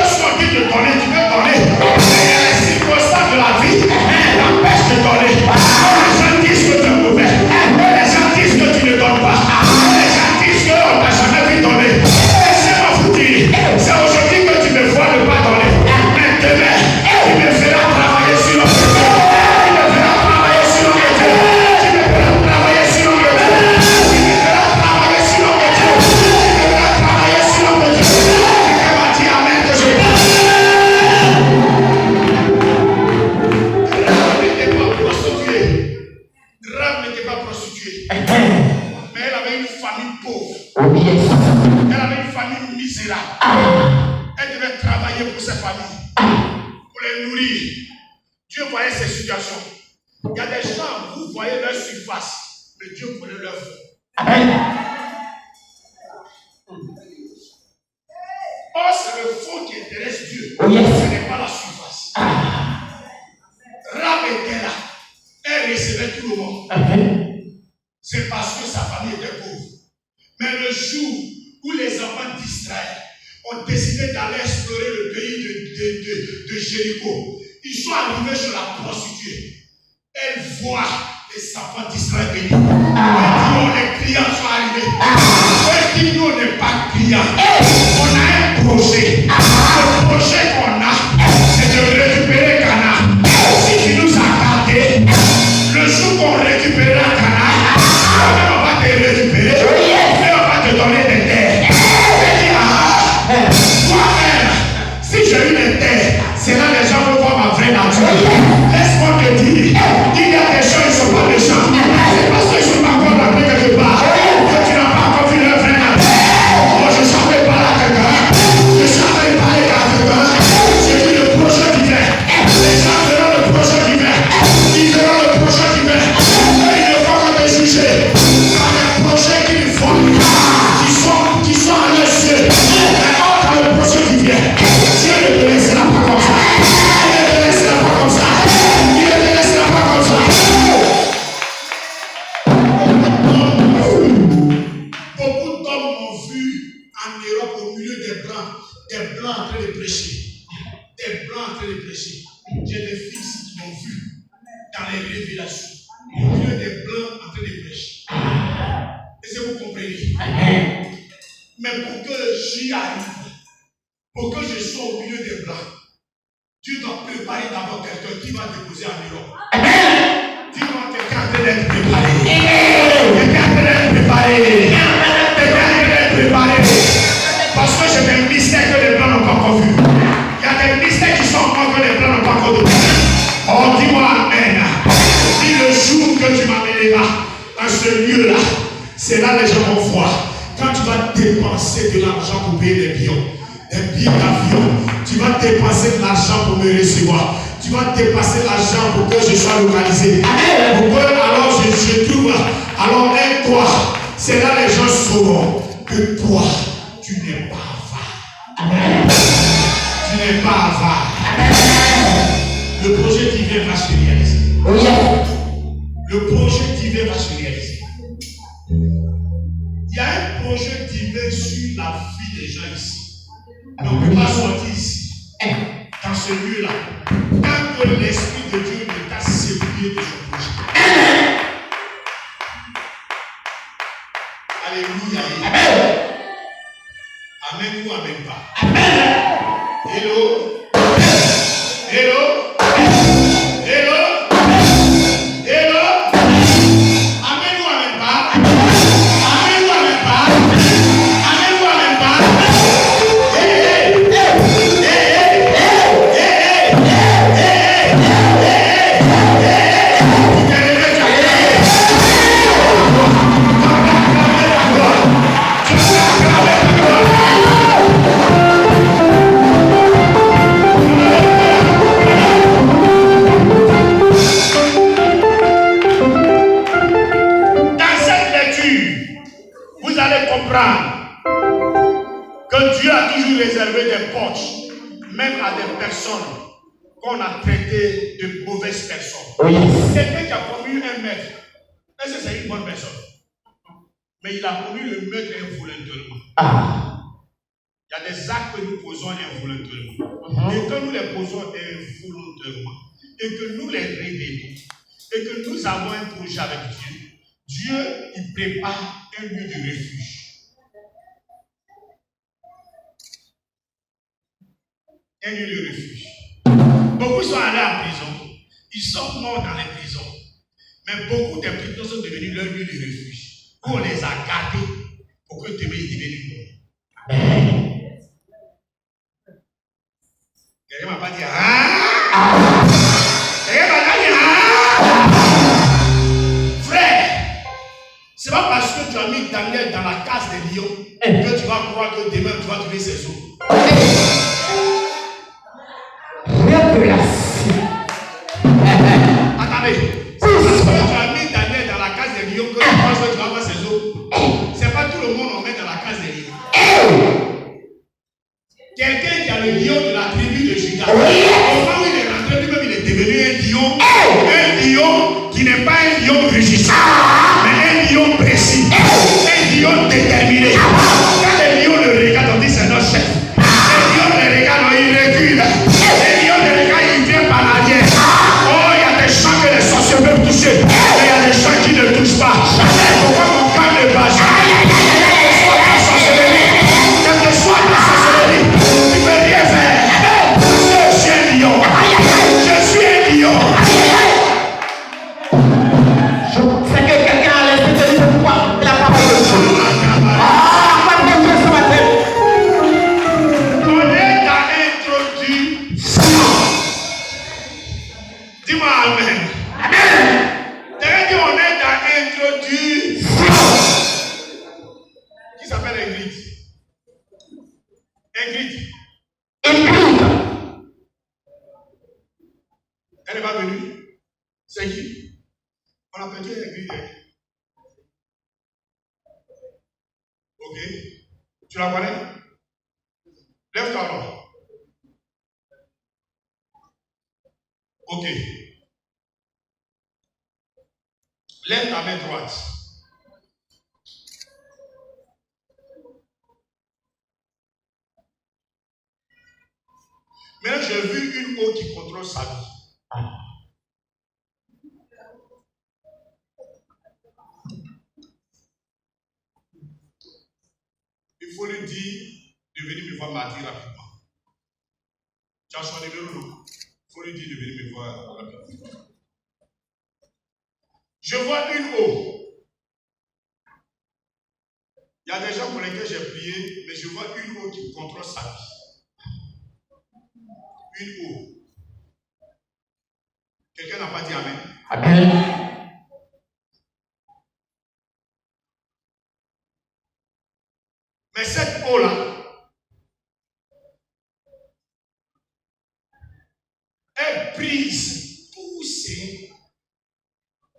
Speaker 1: ils sont dit de donner, tu veux donner. Mais il y a les circonstances de la vie qui t'empêchent de donner. Les gens disent que tu es mauvais. Les gens disent que tu ne donnes pas. Les gens disent qu'on ne t'a jamais vu donner. Laissez-moi vous dire, c'est aujourd'hui que tu me vois ne pas donner. Mais demain, tu me feras travailler sur l'homme de Dieu. Tu me feras travailler sur l'homme de Dieu. Tu me feras travailler sur l'homme de Dieu. Tu me feras travailler sur l'homme de Dieu. Tu me feras travailler sur l'homme de Dieu. Quelqu'un m'a dit amen que je parle. Rahab n'était pas prostituée. Mais elle avait une famille pauvre. Elle avait une famille misérable. Elle devait travailler pour sa famille, pour les nourrir. Dieu voyait ces situations. Il y a des gens, vous voyez leur surface, mais Dieu connaît leur fond. Or, c'est le fond qui intéresse Dieu. Ce n'est pas la surface. Rahab était là. Elle recevait tout le monde. C'est parce que sa famille était pauvre. Mais le jour où les enfants d'Israël ont décidé d'aller explorer le pays de Jéricho, ils sont arrivés sur la prostituée. Elle voit les enfants d'Israël venir. Elle dit, oh, les clients sont arrivés. Elle dit, nous, on n'est pas clients. On a un projet. Le projet qu'on a, c'est de récupérer Cana. Si tu nous as gardés, le jour qu'on récupérera Cana, on va te récupérer, mais on va te donner des terres. Elle dit, toi-même, si j'ai eu des terres, c'est là que les gens vont voir ma vraie nature. Laisse-moi te dire, il y a des gens, ils ne sont pas méchants. C'est parce qu'ils ne sont pas blancs en train de prêcher. Des blancs en train de prêcher. J'ai des filles qui m'ont vu dans les révélations. Au milieu des blancs en train de prêcher. Est-ce que vous comprenez? Mais pour que j'y arrive, pour que je sois au milieu des blancs, tu dois préparer d'abord quelqu'un qui va déposer un miracle. Dis-moi, quelqu'un en train d'être préparé. Quelqu'un en train d'être préparé. Quelqu'un en train d'être préparé. Parce que j'ai des mystères que les blancs n'ont pas encore vus. Il y a des mystères qui sont encore que les blancs n'ont pas encore vus. Oh, dis-moi amen. Dis le jour que tu m'amèneras dans ce lieu-là, c'est là que les gens vont voir. Quand tu vas dépenser de l'argent pour payer des billets d'avion, tu vas dépenser de l'argent pour me recevoir. Tu vas dépenser l'argent pour que je sois localisé. Pour que alors je trouve. Alors aide-toi. C'est là les gens sauront que toi, tu n'es pas avare. Tu n'es pas avare. Le projet divin va se réaliser. Le projet divin va se réaliser. Il y a un projet divin sur la vie des gens ici. Mais on ne peut pas sortir ici, dans ce lieu-là, tant que l'Esprit de Dieu ne t'a séparé de son projet. Alléluia. Amen ou amen pas. Hello. Hello. Hello. Hello. Amen ou amen pas. Amen ou amen pas. Amen ou amen pas. Que Dieu a toujours réservé des portes, même à des personnes qu'on a traitées de mauvaises personnes. Quelqu'un qui a promu un maître, est-ce que c'est une bonne personne? Mais il a promu le maître involontairement. Il y a des actes que nous posons involontairement. Et que nous les posons involontairement, et que nous les révélons, et que nous avons un projet avec Dieu, Dieu, il prépare un lieu de refuge. Un lieu de refuge. Beaucoup sont allés en prison. Ils sont morts dans les prisons. Mais beaucoup des prisons sont devenus leur lieu de refuge. Où on les a gardés pour que demain ils deviennent morts. Quelqu'un ne m'a pas dit ah. Quelqu'un m'a pas dit ah. Frère, c'est pas parce que tu as mis Daniel dans la case des lions que tu vas croire que demain tu vas trouver ses os. Attendez, c'est parce que tu as mis Daniel dans la case des lions que tu penses que tu vas avoir ses os. C'est pas tout le monde on met dans la case des lions. Quelqu'un qui a le lion de la tribu de Juda, au moment où il est rentré, lui-même il est devenu un lion qui n'est pas un lion rugissant, mais un lion précis, un lion déterminé. Quand les lions le regardent, on dit c'est notre chef. Les lions le regardent, il recule. Les lions le regardent, il vient par l'arrière. Oh, il y a des champs que les sorciers peuvent toucher, mais il y a des champs qui ne touchent pas. Pourquoi mon cœur ne bat pas? Quelle que soit ta sorcellerie, tu ne peux rien faire. Je suis un lion. Je suis un lion.
Speaker 2: Je sais que quelqu'un a l'esprit de Dieu pour pouvoir la parole de Dieu.
Speaker 1: On est à introduire. Dis-moi amen. Amen. On est à introduire. Qui s'appelle Ingrid? Ingrid. Elle n'est pas venue. C'est qui? On a perdu Ingrid. Ok. Tu la connais? Lève-toi alors. Ok. Lève ta main droite. Mais j'ai vu une eau qui contrôle sa vie. Il faut lui dire de venir me voir mardi rapidement. Tu as son numéro, non? Il faut lui dire de venir me voir rapidement. Je vois une eau. Il y a des gens pour lesquels j'ai prié, mais je vois une eau qui contrôle sa vie. Une eau. Quelqu'un n'a pas dit Amen.
Speaker 2: Amen.
Speaker 1: Mais cette eau-là, elle brise tous ces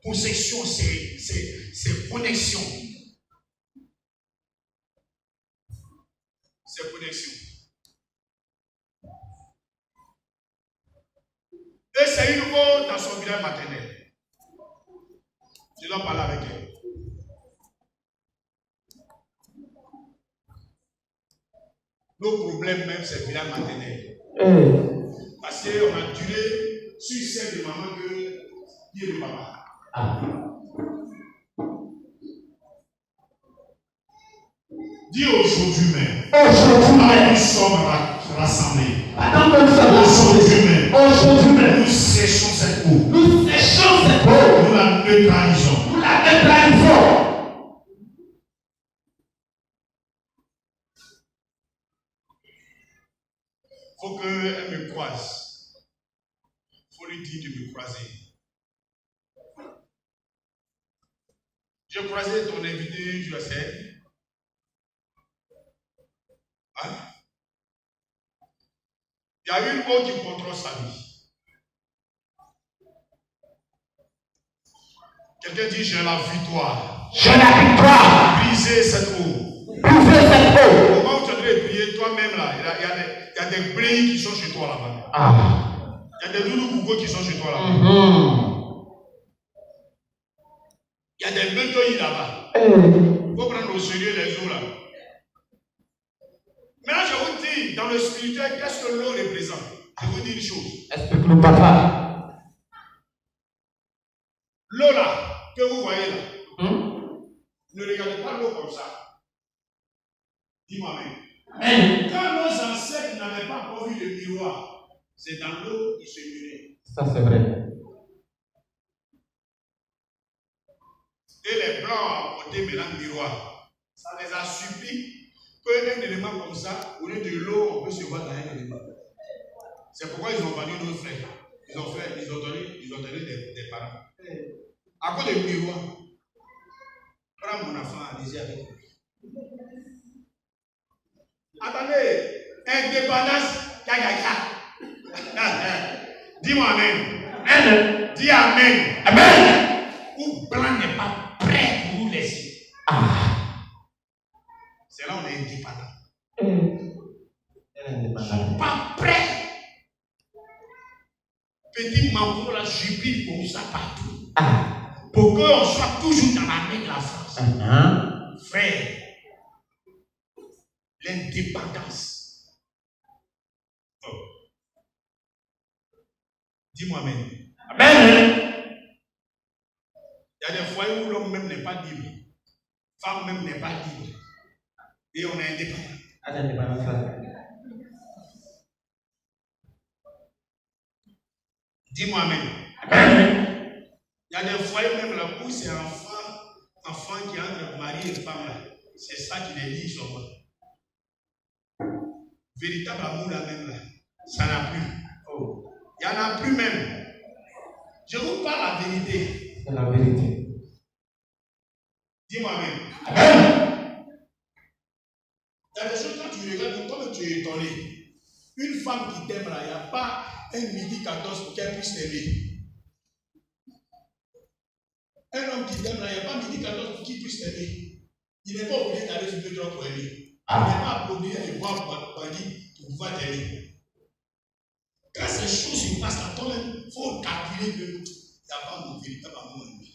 Speaker 1: possessions, ces connexions. Ces connexions. Et c'est une eau dans son village maternel. Je dois parler avec elle. Nos problèmes même, c'est le village maternel. Parce qu'on a duré sur celle de maman qui est le papa. Dis aujourd'hui même. Nous sommes rassemblés. Aujourd'hui même. Nous séchons cette eau. Nous la neutralisons. Il faut qu'elle me croise. Il faut lui dire de me croiser. J'ai croisé ton invité, je sais. Hein? Il y a une eau qui contrôle sa vie. Quelqu'un dit j'ai la victoire.
Speaker 2: J'ai la victoire.
Speaker 1: Brisez cette eau.
Speaker 2: Brisez cette eau.
Speaker 1: Au moment où tu es en train de prier, toi-même là, il y a des bléis qui sont chez toi là-bas. Il y a des loulous coucou qui sont chez toi là-bas. Il y a des méthodes là-bas. Il faut prendre au sérieux les eaux là. Maintenant, je vous dis, dans le spirituel, qu'est-ce que l'eau représente? Je vous dis une chose.
Speaker 2: Explique-nous, papa.
Speaker 1: L'eau là, que vous voyez là, ne regardez pas l'eau comme ça. Dis-moi même. Quand nos ancêtres n'avaient pas encore vu le miroir, c'est dans l'eau qu'ils se miraient.
Speaker 2: Ça, c'est vrai.
Speaker 1: Et les blancs à côté maintenant le miroir. Ça les a suffi qu'un élément comme ça, au lieu de l'eau, on peut se voir dans un élément. C'est pourquoi ils ont vendu nos frères. Ils ont donné des parents. À cause du miroir. Prends mon enfant, allez-y avec lui. Attendez, indépendance, dis-moi Amen.
Speaker 2: Amen.
Speaker 1: Dis Amen.
Speaker 2: Amen.
Speaker 1: Où blanc n'est pas prêt pour nous laisser. C'est là où on est indépendant. Ils ne sont pas prêts. Petit mambo là, jubile comme ça partout. Pour qu'on soit toujours dans la main de la France. Frère, l'indépendance. Dis-moi Amen.
Speaker 2: Amen.
Speaker 1: Il y a des foyers où l'homme même n'est pas libre. Femme même n'est pas libre. Et on est indépendant. Dis-moi Amen. Il y a des foyers même là où c'est enfant qui entre mari et femme là. C'est ça qui les lie seulement. Véritable amour là même là, ça n'a plus. Il n'y en a plus même. Je vous parle la vérité.
Speaker 2: C'est la vérité.
Speaker 1: Dis-moi Amen. Il y a des choses quand tu regardes, comme tu es étonné. Une femme qui t'aime là, il n'y a pas un midi 14 pour qu'elle puisse t'aimer. Un homme qui t'aime là, il n'y a pas midi 14 pour qu'il puisse t'aimer. Il n'est pas obligé d'aller sur le droit pour aimer. Il n'est pas obligé de voir bandit pour pouvoir t'aimer. Quand ces choses se passent là, toi-même, il faut calculer que il n'y a pas mon véritable amour en lui.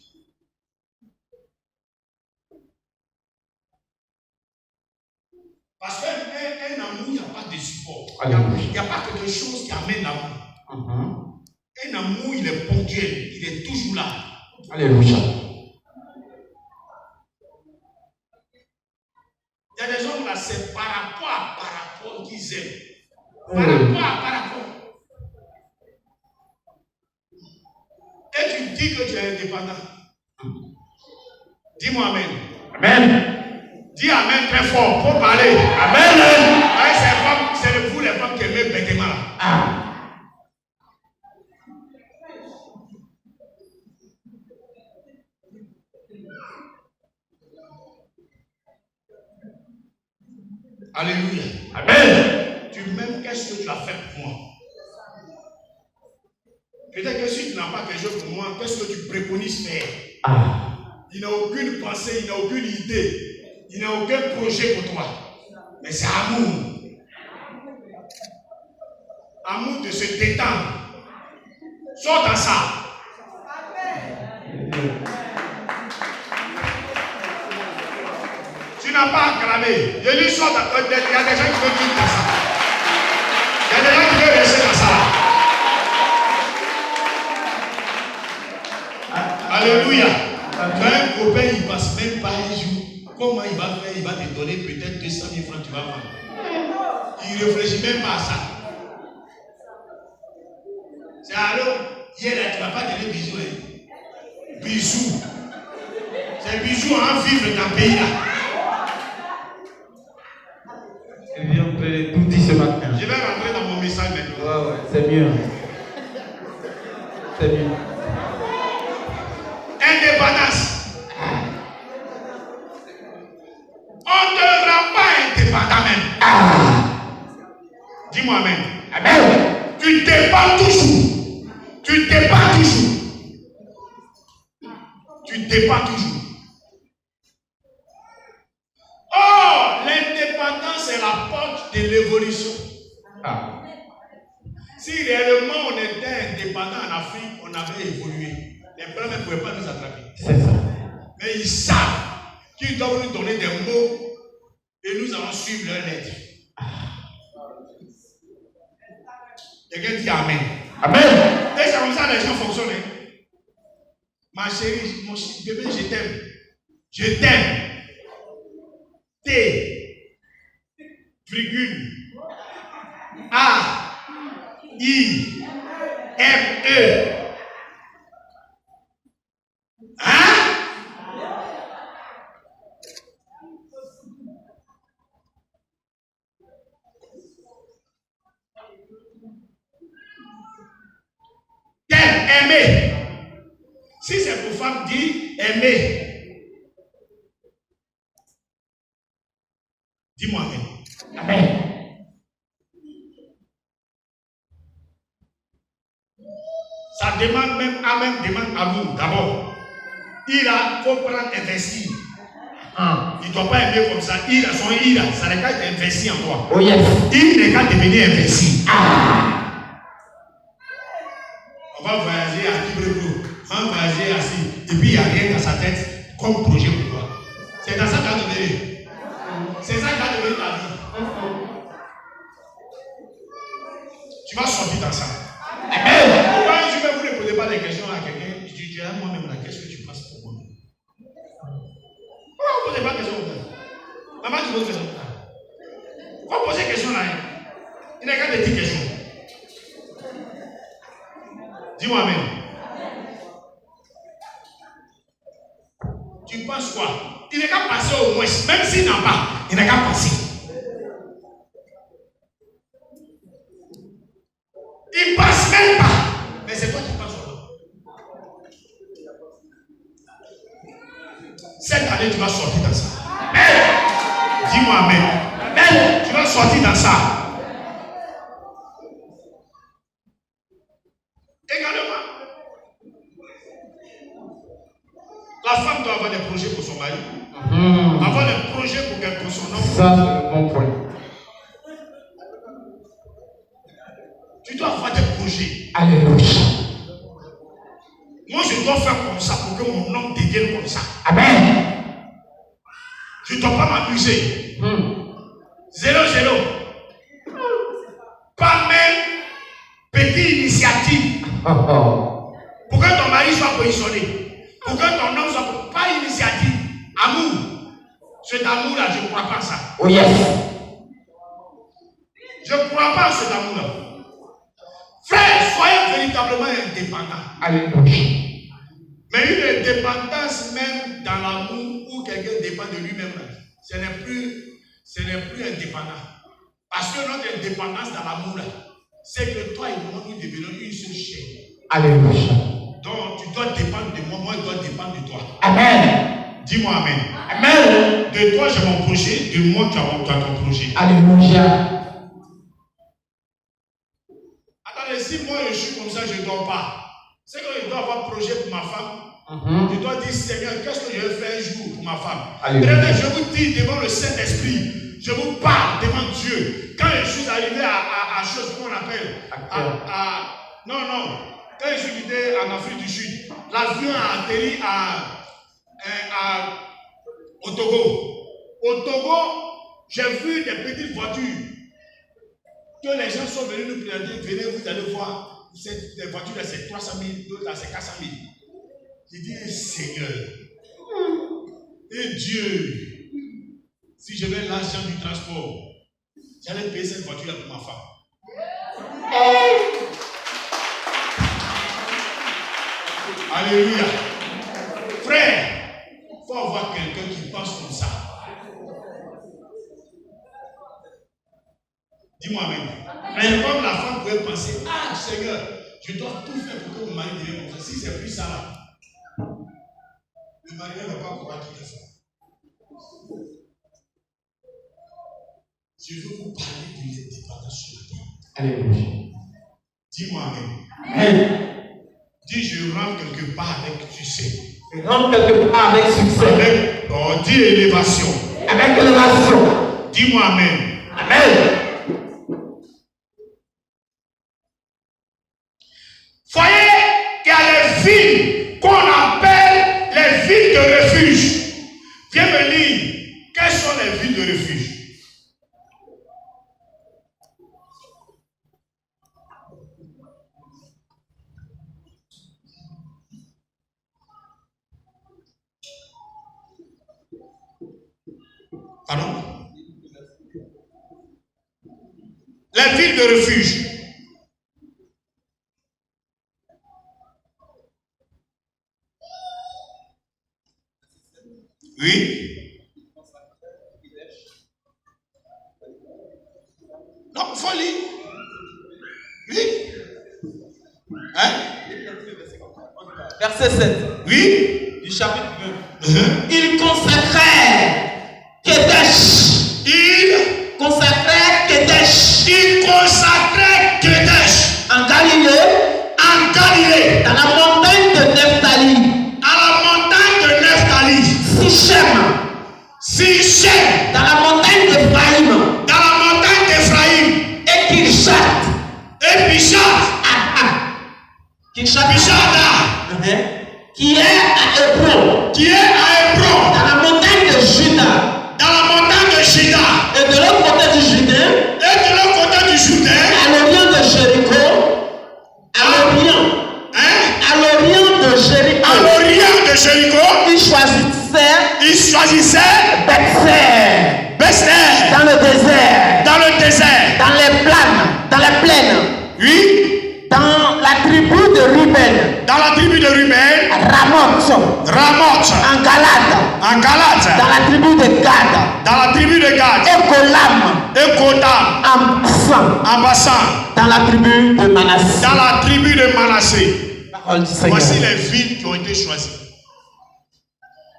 Speaker 1: Parce qu'un amour, il n'y a pas de de support.
Speaker 3: Alléluia.
Speaker 1: Il n'y a pas quelque chose qui amène l'amour. Un amour, il est ponctuel, il est toujours là.
Speaker 3: Alléluia.
Speaker 1: Il y a des gens là, c'est par rapport qu'ils aiment. Par rapport. Et tu dis que tu es indépendant. Dis-moi Amen.
Speaker 3: Amen.
Speaker 1: Dis Amen très fort pour parler.
Speaker 3: Amen.
Speaker 1: Ouais, c'est vous les femmes qui aiment bêtement là. Alléluia.
Speaker 3: Amen.
Speaker 1: Tu m'aimes, qu'est-ce que tu as fait pour moi? Peut-être que si tu n'as pas quelque chose pour moi, qu'est-ce que tu préconises faire? Il n'a aucune pensée, il n'a aucune idée, il n'a aucun projet pour toi. Mais c'est amour. Amour de se détendre. Sors dans ça. Tu n'as pas acclamé. Je lui sors dans. Il y a des gens qui veulent vivre dans ça. Il y a des gens qui veulent rester dans ça. Alléluia. Quand un copain, il passe même pas un jour, comment il va faire? Il va te donner peut-être 200 000 francs, tu vas vendre. Il ne réfléchit même pas à ça. C'est alors, hier là, tu ne vas pas donner bisous. Hein? Bisous. C'est bisous à vivre dans le pays là.
Speaker 3: Il vient de tout dit ce matin.
Speaker 1: Je vais rentrer dans mon message maintenant.
Speaker 3: Ouais, c'est mieux. C'est mieux.
Speaker 1: Indépendance. On ne te rend pas indépendant même. Dis-moi Amen.
Speaker 3: Amen.
Speaker 1: Tu dépends toujours. Tu dépends toujours. Tu dépends toujours. Oh, l'indépendance est la porte de l'évolution. Si réellement on était indépendant en Afrique, on avait évolué. Les blancs ne pouvaient pas nous attraper.
Speaker 3: C'est ça.
Speaker 1: Mais ils savent qu'ils doivent nous donner des mots et nous allons suivre leurs lettres. Quelqu'un dit Amen.
Speaker 3: Amen.
Speaker 1: Et c'est comme ça que les gens fonctionnent. Ma chérie, mon bébé, je t'aime. Je t'aime. T, virgule, A, I, M, E. Hein? T'aimes, aimer. Si c'est pour femme, dis aimer. Dis-moi Amen.
Speaker 3: Amen.
Speaker 1: Ça demande même demande amour d'abord. Il faut prendre investir. Il ne doit pas aimer comme ça. Ça n'est qu'à investir en toi.
Speaker 3: Oh yes.
Speaker 1: Il n'est qu'à devenir investi. On va voyager à Kibrego. On va voyager assis. Et puis il n'y a rien dans sa tête comme projet pour toi. C'est dans ça qu'il a donné. C'est ça qui a devenu ta vie. Tu vas sortir dans ça.
Speaker 3: Amen.
Speaker 1: Pourquoi je vais vous ne posez pas des questions à quelqu'un? Je dis à moi-même là, qu'est-ce que tu passes pour moi? Pourquoi vous ne posez pas de questions? Maman, tu poses des questions. Pourquoi poser des questions là? Il n'y a qu'à des petites questions. Dis-moi Amen. Tu penses quoi? Il n'est qu'à passer au moins, même s'il n'a pas, il n'a qu'à passer. Il passe même pas. Mais c'est toi qui passes au moins. Cette année, tu vas sortir dans ça. Amen. Dis-moi Amen. Amen. Tu vas sortir dans ça. Également, la femme doit avoir des projets pour son mari. Avoir des projets pour son homme.
Speaker 3: Ça, c'est le bon point.
Speaker 1: Tu dois avoir des projets.
Speaker 3: Alléluia.
Speaker 1: Moi, je dois faire comme ça pour que mon homme devienne comme ça.
Speaker 3: Amen.
Speaker 1: Je ne dois pas m'amuser. 0-0. Pour que ton mari soit positionné. Pour que ton homme soit pas initiative. Amour. Cet amour-là, je ne crois pas à ça.
Speaker 2: Oh yes.
Speaker 1: Je ne crois pas à cet amour-là. Frère, soyez véritablement indépendants.
Speaker 2: Alléluia.
Speaker 1: Mais une indépendance même dans l'amour où quelqu'un dépend de lui-même, ce n'est plus indépendant. Parce que notre indépendance dans l'amour, c'est que toi et moi, nous devenons une seule chair.
Speaker 2: Alléluia.
Speaker 1: Donc, tu dois dépendre de moi, moi, je dois dépendre de toi.
Speaker 2: Amen.
Speaker 1: Dis-moi Amen.
Speaker 2: Amen.
Speaker 1: De toi, j'ai mon projet, de moi, tu as ton projet.
Speaker 2: Alléluia.
Speaker 1: Attendez, si moi je suis comme ça, je ne dors pas. C'est que je dois avoir un projet pour ma femme. Je dois dire, Seigneur, qu'est-ce que je vais faire un jour pour ma femme?
Speaker 2: Alléluia.
Speaker 1: Je vous dis devant le Saint-Esprit, je vous parle devant Dieu. Quand je suis arrivé à chose qu'on appelle, quand je suis arrivé en Afrique du Sud, l'avion a atterri au Togo. Au Togo, j'ai vu des petites voitures que les gens sont venus nous présenter. Venez, vous allez voir. Des voitures, c'est 300 000, d'autres là, c'est 400 000. J'ai dit, Seigneur, et Dieu, si je mets l'argent du transport, j'allais payer cette voiture pour ma femme. Alléluia. Frère, il faut avoir quelqu'un qui pense comme ça. Dis-moi Amen. Mais comme la femme pouvait penser, ah Seigneur, je dois tout faire pour que mon mari devienne comme ça. Si c'est plus ça là, le mari ne va pas croire qu'il est fort. Je veux vous parler de l'indépendance sur la terre.
Speaker 2: Alléluia.
Speaker 1: Dis-moi Amen.
Speaker 2: Amen.
Speaker 1: Dis, je rentre quelque part avec succès.
Speaker 2: Je rentre quelque part avec succès.
Speaker 1: Dis élévation.
Speaker 2: Avec élévation.
Speaker 1: Dis-moi Amen.
Speaker 2: Amen.
Speaker 1: Voyez qu'il y a les villes qu'on appelle les villes de refuge. Viens me lire. Quelles sont les villes de refuge? Pardon? Les villes de refuge. Oui. Non, il faut lire. Oui. Hein?
Speaker 2: Verset 7.
Speaker 1: Oui.
Speaker 2: Du chapitre 2. Il consacrait Kedesh.
Speaker 1: Il consacrait Kedesh.
Speaker 2: En Galilée. Dans la montagne de Nephtali. Sichem. Dans la montagne d'Ephraïm. Et Kirshat. Qui est à Hébron. Dans la montagne de Juda. Et de l'autre côté du Jourdain. À l'orient de Jéricho. À l'orient de Jéricho. Il choisissait Bethser. Dans le désert. Dans les plaines.
Speaker 1: Oui.
Speaker 2: Dans la tribu de Ruben. Ramoth. En Galate. Dans la tribu de Gad. Et Golam. En Bassan. Dans la tribu de Manassé. Parole du Seigneur.
Speaker 1: Voici les villes qui ont été choisies.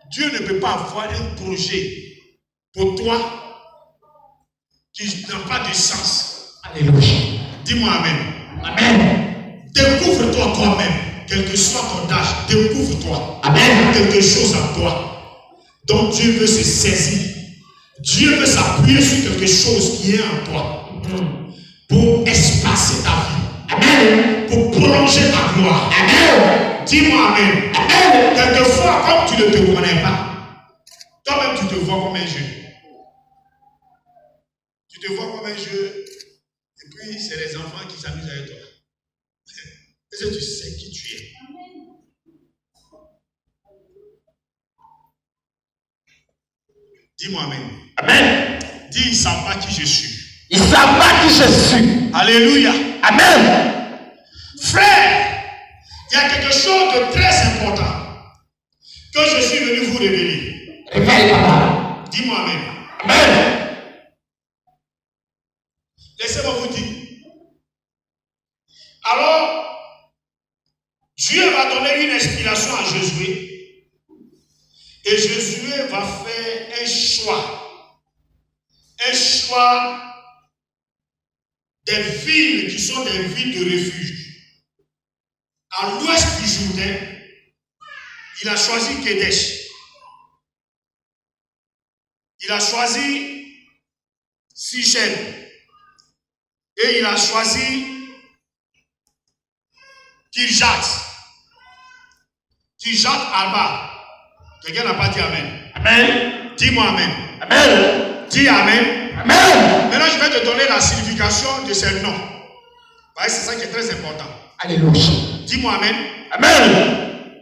Speaker 1: Dieu ne peut pas avoir un projet pour toi qui n'a pas de sens.
Speaker 2: Alléluia.
Speaker 1: Dis-moi Amen.
Speaker 2: Amen.
Speaker 1: Découvre-toi toi-même. Quel que soit ton âge, découvre-toi.
Speaker 2: Amen.
Speaker 1: Quelque chose en toi dont Dieu veut se saisir. Dieu veut s'appuyer sur quelque chose qui est en toi pour espacer ta vie.
Speaker 2: Amen.
Speaker 1: Pour prolonger ta gloire.
Speaker 2: Amen.
Speaker 1: Dis-moi Amen.
Speaker 2: Amen.
Speaker 1: Quelquefois, comme tu ne te connais pas, toi-même tu te vois comme un jeu. Tu te vois comme un jeu, et puis c'est les enfants qui s'amusent avec toi. Est-ce que tu sais qui tu es? Dis-moi Amen.
Speaker 2: Amen.
Speaker 1: Dis, ils ne savent pas qui je suis.
Speaker 2: Ils ne savent pas qui je suis.
Speaker 1: Alléluia.
Speaker 2: Amen.
Speaker 1: Frère, il y a quelque chose de très important que je suis venu vous révéler.
Speaker 2: Révèle, papa.
Speaker 1: Dis-moi Amen.
Speaker 2: Amen.
Speaker 1: Laissez-moi vous dire. Alors, Dieu va donner une inspiration à Josué. Et Josué va faire un choix. Un choix des villes qui sont des villes de refuge. À l'ouest du Jourdain, il a choisi Kédesh. Il a choisi Sichem. Et il a choisi Kirjat Arba. Quelqu'un n'a pas dit Amen.
Speaker 2: Amen.
Speaker 1: Dis-moi Amen.
Speaker 2: Amen.
Speaker 1: Dis Amen.
Speaker 2: Amen.
Speaker 1: Maintenant, je vais te donner la signification de ces noms. C'est ça qui est très important.
Speaker 2: Alléluia.
Speaker 1: Dis-moi Amen.
Speaker 2: Amen.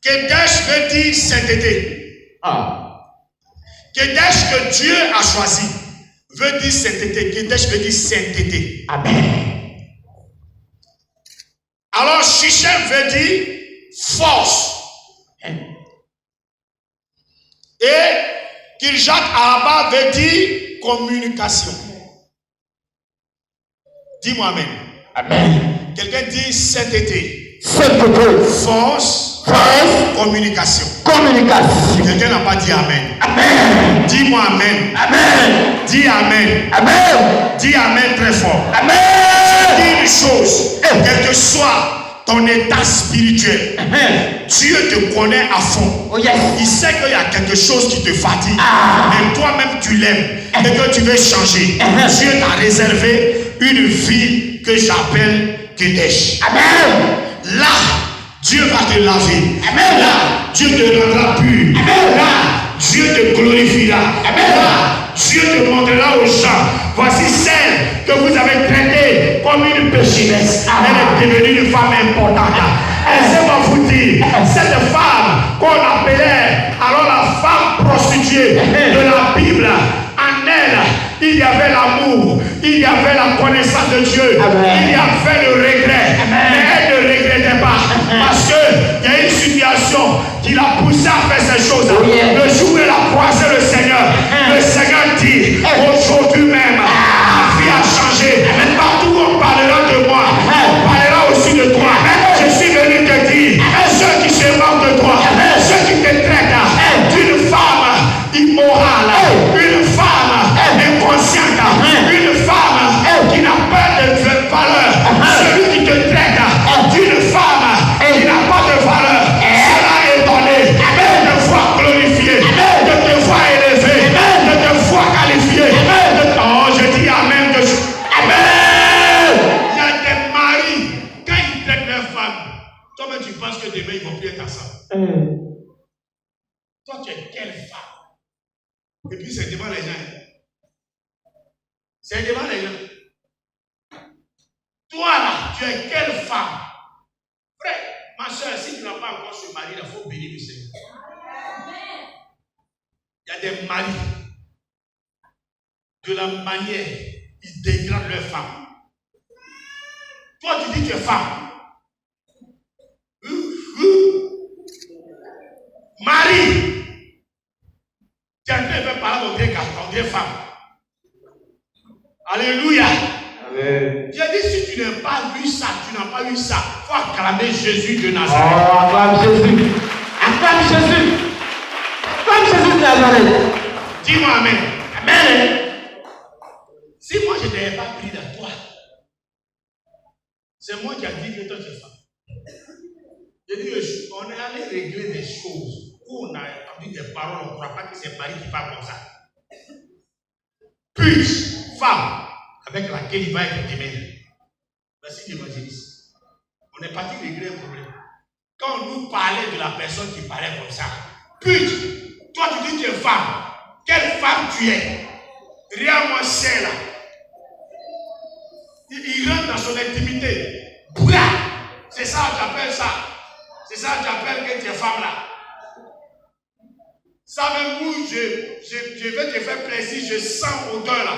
Speaker 1: Kedesh veut dire sainteté. Kedesh que Dieu a choisi veut dire sainteté. Kedesh veut dire sainteté.
Speaker 2: Amen.
Speaker 1: Alors, Shichem veut dire force. Et Kirjat Arba veut dire communication. Dis-moi Amen.
Speaker 2: Amen.
Speaker 1: Quelqu'un dit sainteté.
Speaker 2: Sainteté.
Speaker 1: Force.
Speaker 2: Force.
Speaker 1: Communication.
Speaker 2: Communication.
Speaker 1: Quelqu'un n'a pas dit Amen.
Speaker 2: Amen.
Speaker 1: Dis-moi Amen.
Speaker 2: Amen.
Speaker 1: Dis Amen.
Speaker 2: Amen.
Speaker 1: Dis Amen très fort.
Speaker 2: Amen.
Speaker 1: Dis une chose. Quel que soit ton état spirituel, Dieu te connaît à fond.
Speaker 2: Oh yes.
Speaker 1: Il sait qu'il y a quelque chose qui te fatigue.
Speaker 2: Ah.
Speaker 1: Et toi-même tu l'aimes. Et que tu veux changer. Dieu t'a réservé une vie que j'appelle Kedesh.
Speaker 2: Amen.
Speaker 1: Là, Dieu va te laver.
Speaker 2: Amen.
Speaker 1: Là, Dieu te rendra pur.
Speaker 2: Amen.
Speaker 1: Là, Dieu te glorifiera.
Speaker 2: Amen.
Speaker 1: Là, Dieu te montrera aux gens. Voici celle que vous avez traitée comme une pécheresse. Elle est devenue une femme importante. Laissez-moi vous dire, cette femme qu'on appelait alors la femme prostituée de la Bible, en elle, il y avait l'amour, il y avait la connaissance de Dieu,
Speaker 2: Amen.
Speaker 1: il y avait le regret.
Speaker 2: Amen.
Speaker 1: Mais elle ne regrettait pas parce qu'il y a une situation qui l'a poussée à faire ces choses.
Speaker 2: Oh yeah.
Speaker 1: Le jour où elle a croisé le Seigneur dit aujourd'hui même, ma vie a changé. Partout où on parlera de moi, on parlera aussi de toi. Je suis venu te dire, ceux qui se moquent de toi, ceux qui te traitent d'une femme immorale, une femme inconsciente, une femme qui n'a pas de valeur, celui qui te traite d'une femme qui n'a pas de valeur, sera étonné de te voir glorifié, de te voir élevé, de te voir qualifié. Oh, je dis Amen. Amen. Il y a des maris, quand ils traitent leur femme, toi-même tu penses que demain ils vont plus être ensemble. Toi, tu es quelle femme? Et puis c'est devant les gens. C'est devant les gens. Toi là, tu es quelle femme? Frère, ma soeur, si tu n'as pas encore ce mari, il faut bénir le Seigneur. Il y a des maris, de la manière, ils dégradent leur femme. Toi, tu dis que tu es femme. Marie, tu es en train de parler de des femmes. Alléluia.
Speaker 2: Amen.
Speaker 1: J'ai dit, si tu n'as pas vu ça, tu n'as pas eu ça, il faut acclamer Jésus de Nazareth.
Speaker 2: Oh, acclame Jésus. Acclame Jésus. Acclame Jésus de Nazareth.
Speaker 1: Dis-moi Amen.
Speaker 2: Amen.
Speaker 1: Si moi je n'avais pas pris de toi, c'est moi qui ai dit que toi tu es femme. J'ai dit, on est allé régler des choses où on a entendu des paroles, on ne croit pas que c'est Marie qui parle comme ça. Puis, femme, avec laquelle il va être démêlé. Merci l'évangéliste. On est parti régler un problème. Quand on nous parlait de la personne qui parlait comme ça, puis, toi tu dis que tu es femme. Quelle femme tu es? Rien moi c'est là. Il rentre dans son intimité. Bouddha, c'est ça que j'appelle ça. C'est ça que j'appelle que tu es femme là. Ça même où je vais te faire plaisir, je sens odeur là.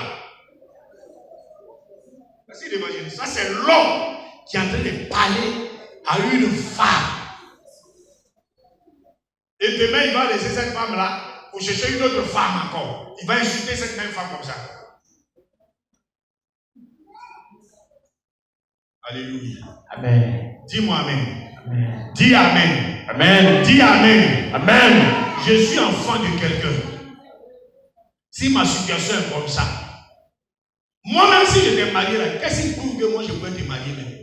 Speaker 1: Merci d'imaginer. Ça c'est l'homme qui est en train de parler à une femme. Et demain il va laisser cette femme là pour chercher une autre femme encore. Il va insulter cette même femme comme ça. Alléluia.
Speaker 2: Amen.
Speaker 1: Dis-moi amen.
Speaker 2: Amen.
Speaker 1: Dis amen.
Speaker 2: Amen.
Speaker 1: Dis amen.
Speaker 2: Amen.
Speaker 1: Je suis enfant de quelqu'un. Si ma situation est comme ça, moi-même si j'étais marié là, qu'est-ce qui prouve que moi je peux te marier même?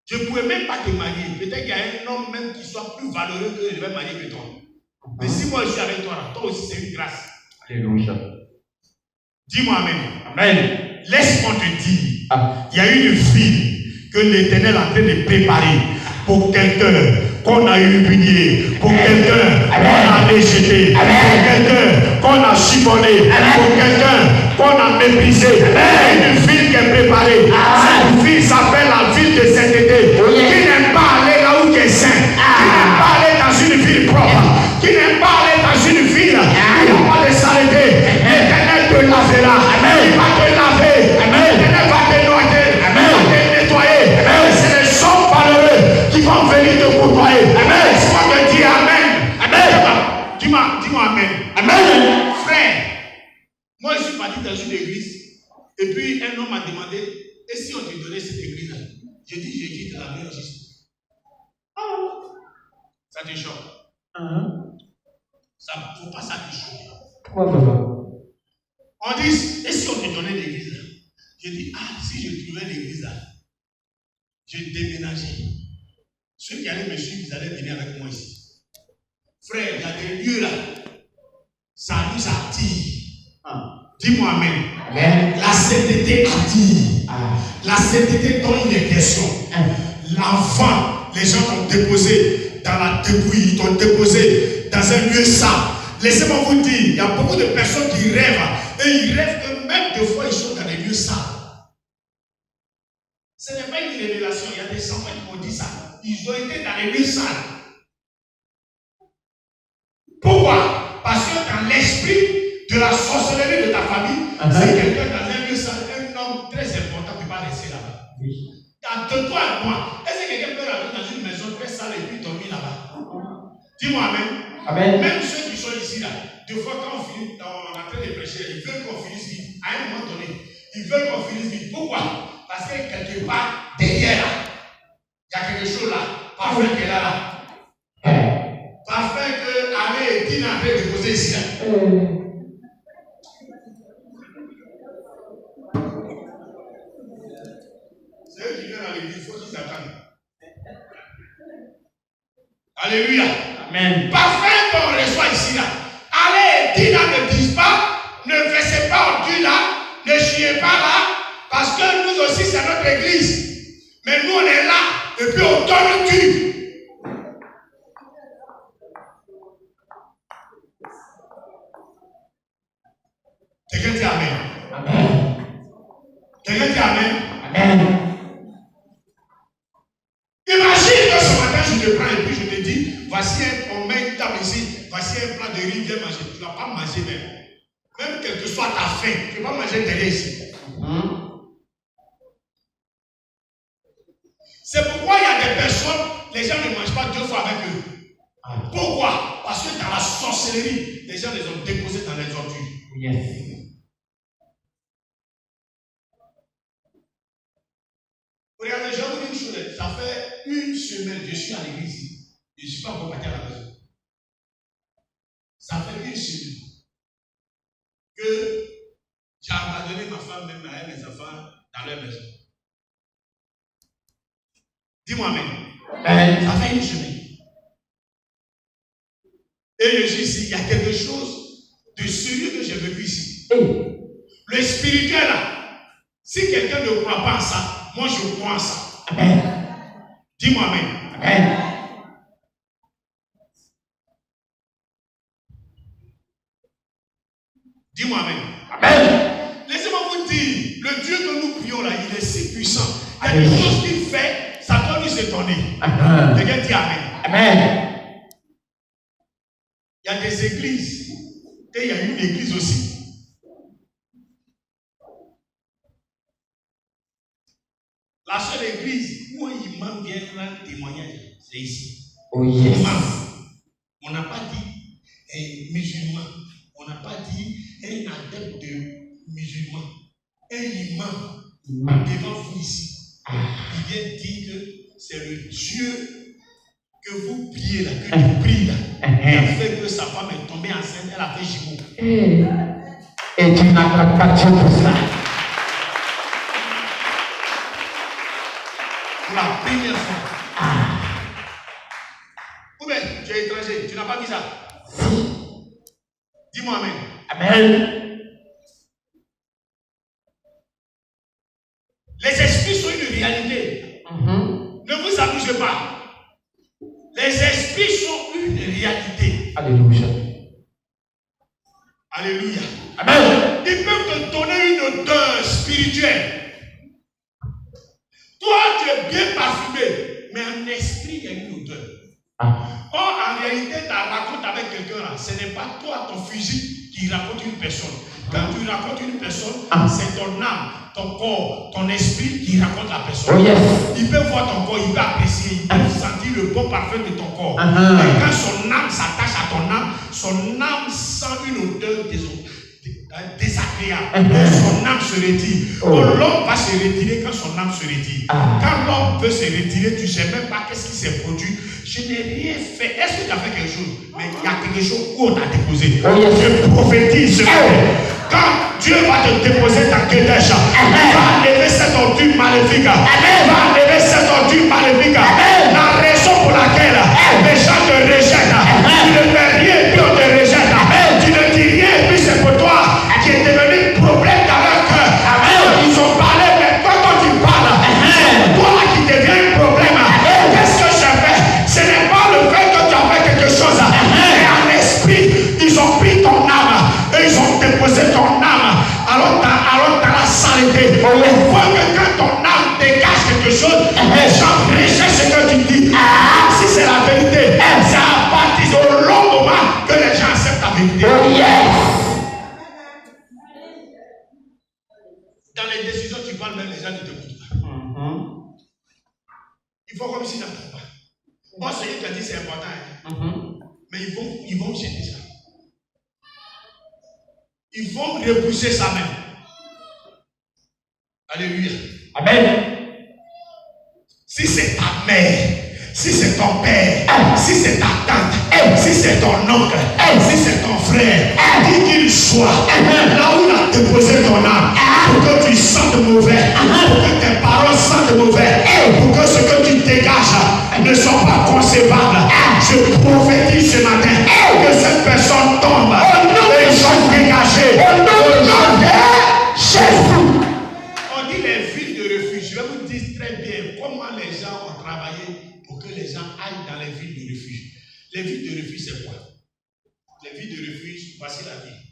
Speaker 1: Je ne pourrais même pas te marier. Peut-être qu'il y a un homme même qui soit plus valeureux que je vais marier que toi. Mais si moi je suis avec toi là, toi aussi c'est une grâce.
Speaker 2: Alléluia.
Speaker 1: Dis-moi amen.
Speaker 2: Amen.
Speaker 1: Laisse-moi te dire,
Speaker 2: Ah.
Speaker 1: il y a une fille que l'Éternel est en train de préparer pour quelqu'un qu'on a humilié, pour quelqu'un qu'on a rejeté, pour quelqu'un qu'on a chiffonné, pour quelqu'un qu'on a méprisé. Il y a une ville qui est préparée. Cette ville s'appelle la ville de sainteté. Qui n'aime pas aller là où tu es saint, qui n'aime pas aller dans une ville propre, qui n'aime pas aller dans une ville où il n'y a pas de saleté. L'Éternel te lavera. Il va te laver. L'Éternel va te noyer. Il va te nettoyer. C'est les hommes valeureux qui vont venir te côtoyer. Laisse-moi te dire amen. Dis-moi amen.
Speaker 2: Amen.
Speaker 1: Frère, moi je suis parti dans une église et puis un homme m'a demandé et si on te donnait cette église-là? J'ai dit de la meilleure Jésus. Ça te choque. Ça ne faut pas ça te choquer.
Speaker 2: Pourquoi papa?
Speaker 1: On dit, et si on te donnait l'église là? Je dis, si je trouvais l'église là, je déménageais. Ceux qui allaient me suivre, ils allaient venir avec moi ici. Frère, il y a des lieux là, ça nous attire. Dis-moi amen.
Speaker 2: Amen.
Speaker 1: La sainteté attire. La sainteté donne une question. L'enfant, les gens t'ont déposé dans la dépouille, ils t'ont déposé dans un lieu saint. Laissez-moi vous dire, il y a beaucoup de personnes qui rêvent et ils rêvent que même des fois ils sont dans des lieux sains. Ce n'est pas une révélation, il y a des enfants qui m'ont dit ça. Ils ont été dans les lieux sains. Pourquoi? Parce que dans l'esprit de la sorcellerie de ta famille, c'est quelqu'un dans un lieu saint, un homme très important ne peut pas rester là-bas. Entre toi et moi, est-ce que quelqu'un peut rentrer dans une maison très sale et puis dormir là-bas? Dis-moi amen.
Speaker 2: Amen.
Speaker 1: Même ceux qui sont ici là, des fois quand on finit, on est en train de prêcher, ils veulent qu'on finisse vite. À un moment donné, ils veulent qu'on finisse vite. Pourquoi? Parce que quelque part, derrière là, il y a quelque chose là. Parfum qui est là. Parfum que Amé et Tina ont déposé ici là. C'est eux qui viennent dans l'église, il faut qu'ils attendent. Alléluia.
Speaker 2: Amen.
Speaker 1: Parfum qu'on reçoit ici là. Allez, Tina ne disent pas, ne versez pas au Dieu là, ne chiez pas là, parce que nous aussi c'est notre église. Mais nous on est là, et puis on donne le Dieu. Quelqu'un dit amen.
Speaker 2: Amen.
Speaker 1: Quelqu'un dit amen.
Speaker 2: Amen.
Speaker 1: Imagine que ce matin je te prends et puis je te dis, voici on met une table ici, voici un plat de riz, viens manger. Tu ne vas pas manger même. Même quelle que soit ta faim, tu ne vas pas manger derrière ici. C'est pourquoi il y a des personnes, les gens ne mangent pas 2 fois avec eux. Pourquoi? Parce que dans la sorcellerie, les gens les ont déposés dans les ordures.
Speaker 2: Yes.
Speaker 1: Regardez, je vais vous dire une chose. Ça fait 1 semaine que je suis à l'église. Je ne suis pas encore parti à la maison. Ça fait 1 semaine que j'ai abandonné ma femme, même avec mes enfants, dans leur maison. Dis-moi amen. Ça fait 1 semaine. Et je suis ici, il y a quelque chose de sérieux que j'ai vécu ici. Le spirituel là, si quelqu'un ne croit pas en ça, moi je crois en ça.
Speaker 2: Amen.
Speaker 1: Dis-moi amen.
Speaker 2: Amen.
Speaker 1: Dis-moi amen.
Speaker 2: Amen.
Speaker 1: Laissez-moi vous dire, le Dieu que nous prions là, il est si puissant. Il y a des choses qu'il fait, ça doit nous étonner. Quelqu'un dit Amen.
Speaker 2: Amen.
Speaker 1: Il y a des églises et il y a une église aussi. La seule église où un imam vient rendre témoignage, c'est ici.
Speaker 2: Oh yes.
Speaker 1: Imam. On n'a pas dit un musulman. On n'a pas dit un adepte de musulman. Un imam devant vous ici. Il vient dire que c'est le Dieu que vous priez là, que tu pries là. Il a fait que sa femme est tombée enceinte, elle a fait jumeau.
Speaker 2: Et tu n'as pas Dieu pour ça.
Speaker 1: Pour la première fois. Ou bien, tu es étranger, tu n'as pas vu ça? Dis-moi Amen.
Speaker 2: Amen.
Speaker 1: Les esprits sont une réalité. Ne vous amusez pas. Les esprits sont une réalité.
Speaker 2: Alléluia.
Speaker 1: Alléluia.
Speaker 2: Amen.
Speaker 1: Ils peuvent te donner une odeur spirituelle. Toi, tu es bien parfumé, mais en esprit, il y a une odeur. Or, en réalité, tu racontes avec quelqu'un là. Ce n'est pas toi, ton physique, qui raconte une personne. Quand tu racontes une personne, c'est ton âme, ton corps, ton esprit qui raconte la personne.
Speaker 2: Oh yes.
Speaker 1: Il peut voir ton corps, il peut apprécier, il peut sentir le bon parfum de ton corps. Mais quand son âme s'attache à ton âme, son âme sent une odeur désagréable. Son âme se retire. L'homme va se retirer quand son âme se retire. Quand l'homme veut se retirer, tu ne sais même pas qu'est-ce qui s'est produit. Je n'ai rien fait. Est-ce que tu as fait quelque chose? Mais il y a quelque chose où on t'a déposé. Je prophétise ce matin. Quand Dieu va te déposer ta Kedesh, il va enlever cette ordure maléfique. Il va enlever cette ordure maléfique. La raison pour laquelle les gens te rejettent, tu ne fais rien et puis on te rejette. Tu ne dis rien et puis c'est pour toi qui est devenu problème dans leur cœur. Ils ont parlé, mais quand tu parles, c'est toi qui deviens un problème. Qu'est-ce que j'ai fait? Ce n'est pas le fait que tu as fait quelque chose, mais en esprit, ils ont pris ton âme et ils ont déposé ton âme. Alors tu as la saleté. Il faut que quand ton âme dégage quelque chose, les gens rejettent ce que tu dis. Si c'est la vérité, c'est à partir au long moment que les gens acceptent la vérité. Dans les décisions, tu parles même, les gens ne t'écoutent pas. Il faut comme si n'entendent pas. Moi, ce que tu as dit, c'est important. Mais ils vont jeter ça. Ils vont repousser ça même. Alléluia.
Speaker 2: Amen.
Speaker 1: Si c'est ta mère, si c'est ton père, si c'est ta tante, si c'est ton oncle, si c'est ton frère, qui qu'il soit, là où il a déposé ton âme, pour que tu sentes mauvais, pour que tes parents sentent mauvais, pour que ce que tu dégages ne soit pas concevable, je prophétise ce matin que cette personne tombe et soit dégagée au nom de Jésus. On dit les villes de refuge. Je vais vous dire très bien comment les gens ont travaillé pour que les gens aillent dans les villes de refuge. Les villes de refuge, c'est quoi? Les villes de refuge, voici la ville.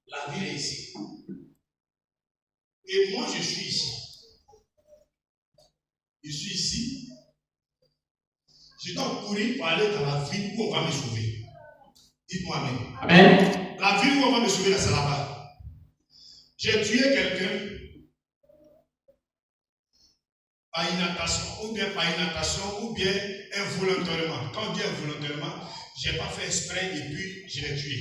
Speaker 1: La ville est ici. Et moi, je suis ici. Je suis ici. Je dois courir pour aller dans la ville où on va me sauver. Dites-moi Amen.
Speaker 2: Amen.
Speaker 1: La ville où on va me sauver, là, c'est là-bas. J'ai tué quelqu'un par inattention, ou bien involontairement. Quand on dit involontairement, je n'ai pas fait exprès et puis je l'ai tué.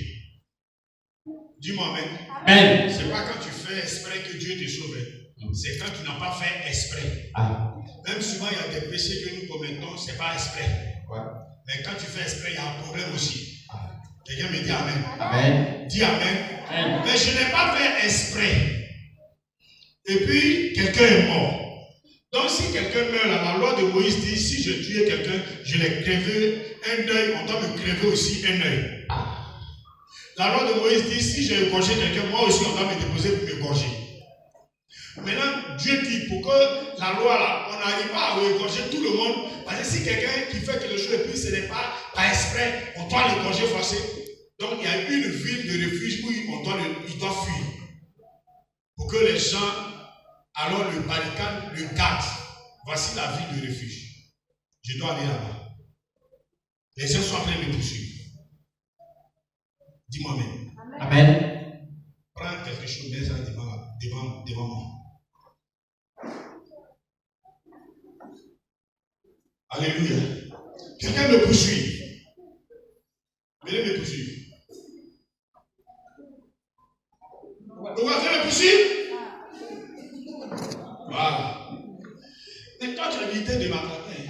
Speaker 1: Dis-moi Amen.
Speaker 2: Amen.
Speaker 1: Ce n'est pas quand tu fais exprès que Dieu te sauve. C'est quand tu n'as pas fait exprès. Même souvent, il y a des péchés que nous commettons, ce n'est pas exprès. Mais quand tu fais exprès, il y a un problème aussi. Quelqu'un me dit Amen.
Speaker 2: Amen.
Speaker 1: Dis Amen. Mais je n'ai pas fait exprès. Et puis, quelqu'un est mort. Donc, si quelqu'un meurt, là, la loi de Moïse dit, si je tuais quelqu'un, je l'ai crevé un œil, on doit me crever aussi un œil. La loi de Moïse dit, si j'ai égorgé quelqu'un, moi aussi, on doit me déposer pour m'égorger. Maintenant, Dieu dit, pour que la loi, là, on n'arrive pas à égorger tout le monde, parce que si quelqu'un qui fait quelque chose et puis ce n'est pas exprès, on doit l'égorger forcé. Donc, il y a une ville de refuge où il doit fuir. Pour que les gens Alors le barricade le garde. Voici la ville de refuge. Je dois aller là-bas. Les gens sont en train de me poursuivre. Dis-moi même.
Speaker 2: Amen.
Speaker 1: Prends quelque chose, mets ça devant moi. Alléluia. Quelqu'un me poursuit. Venez me poursuivre. Vous voyez me poursuivre? Voilà. Mais toi, tu as l'idée de m'attraper.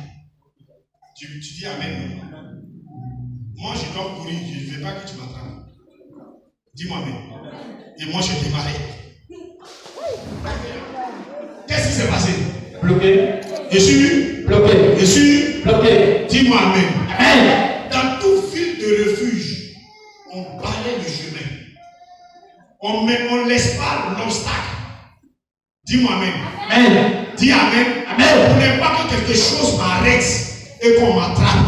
Speaker 1: Tu dis Amen. Moi, je dois courir. Je ne veux pas que tu m'attrapes. Dis-moi Amen. Et moi, je démarrais. Qu'est-ce qui s'est passé?
Speaker 2: Bloqué.
Speaker 1: Je suis
Speaker 2: bloqué.
Speaker 1: Je suis
Speaker 2: bloqué.
Speaker 1: Dis-moi Amen.
Speaker 2: Amen.
Speaker 1: Dans toute ville de refuge, on balaye le chemin. On laisse pas l'obstacle. Dis-moi Amen.
Speaker 2: Amen.
Speaker 1: Dis Amen.
Speaker 2: Amen.
Speaker 1: Pour ne pas que quelque chose m'arrête et qu'on m'attrape.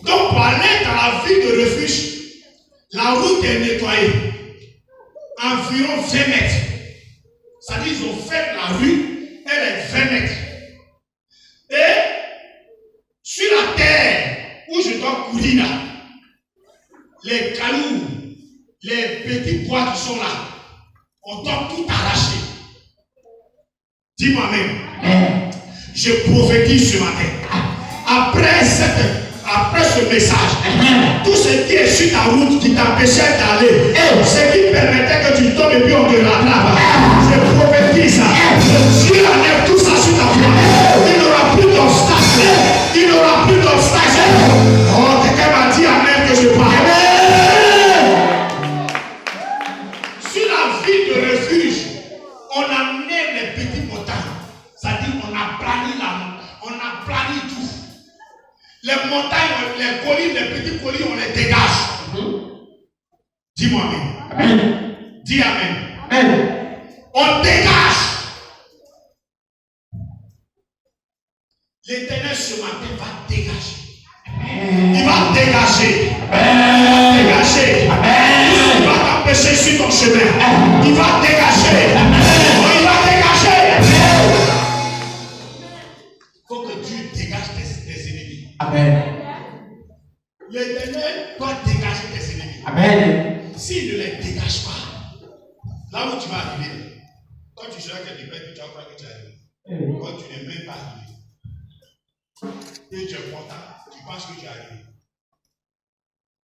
Speaker 1: Donc, pour aller dans la ville de refuge, la route est nettoyée. Environ 20 mètres. C'est-à-dire qu'ils ont fait la rue, elle est 20 mètres. Et sur la terre où je dois courir là, les cailloux, les petits bois qui sont là, on doit tout arracher. Dis-moi même, je prophétise ce matin. Après ce message, tout ce qui est sur ta route qui t'empêchait d'aller, ce qui permettait que tu tombes et puis on te rattrape, je prophétise ça. Dieu enlève tout ça sur ta voie. Il n'aura plus d'obstacle. Il n'aura plus d'obstacle. Oh, quelqu'un m'a dit Amen que je parle. Sur la ville de refuge, on a amené les petites montagnes. C'est-à-dire on a plani tout. Les montagnes, les collines, les petites collines, on les dégage. Dis-moi Amen. Dis Amen.
Speaker 2: Amen.
Speaker 1: On dégage. L'Éternel ce matin va dégager. Il va dégager. Dégager. Il va t'empêcher sur ton chemin. Il va dégager. Il va dégager. Il faut que Dieu dégage tes ennemis.
Speaker 2: Amen.
Speaker 1: L'Éternel doit dégager tes ennemis.
Speaker 2: Amen.
Speaker 1: S'il ne les dégage pas, là où tu vas arriver, quand tu seras quelque part, tu vas croire que tu es arrivé. Quand tu n'es même pas arrivé. Et tu es content, tu penses que tu es arrivé.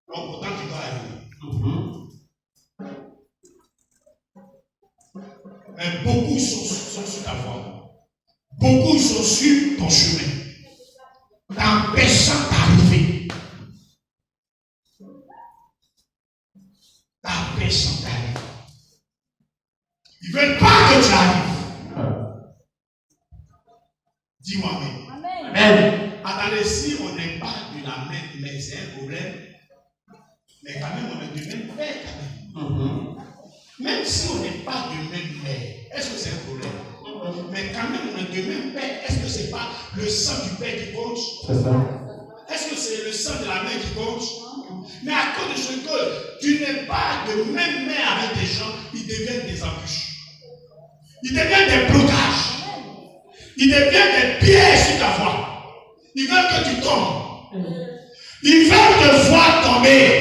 Speaker 1: Donc pourtant tu dois arriver. Mais beaucoup sont sur ta voie. Beaucoup sont sur ton chemin. T'empêchant d'arriver. T'empêchant d'arriver. Ils ne veulent pas que tu arrives. Dis-moi Amen.
Speaker 2: Amen.
Speaker 1: Attendez, si on n'est pas de la même, mais c'est un problème. Mais quand même, on est de même père quand même. Même si on n'est pas de même mère, est-ce que c'est un problème? Mais quand même, on est de même père. Est-ce que ce n'est pas le sang du père qui compte?
Speaker 2: C'est ça.
Speaker 1: Est-ce que c'est le sang de la mère qui compte? Mais à cause de ce que tu n'es pas de même mère avec des gens, ils deviennent des embûches. Ils deviennent des blocages. Ils deviennent des pièges sur ta voie. Ils veulent que tu tombes. Ils veulent te voir tomber.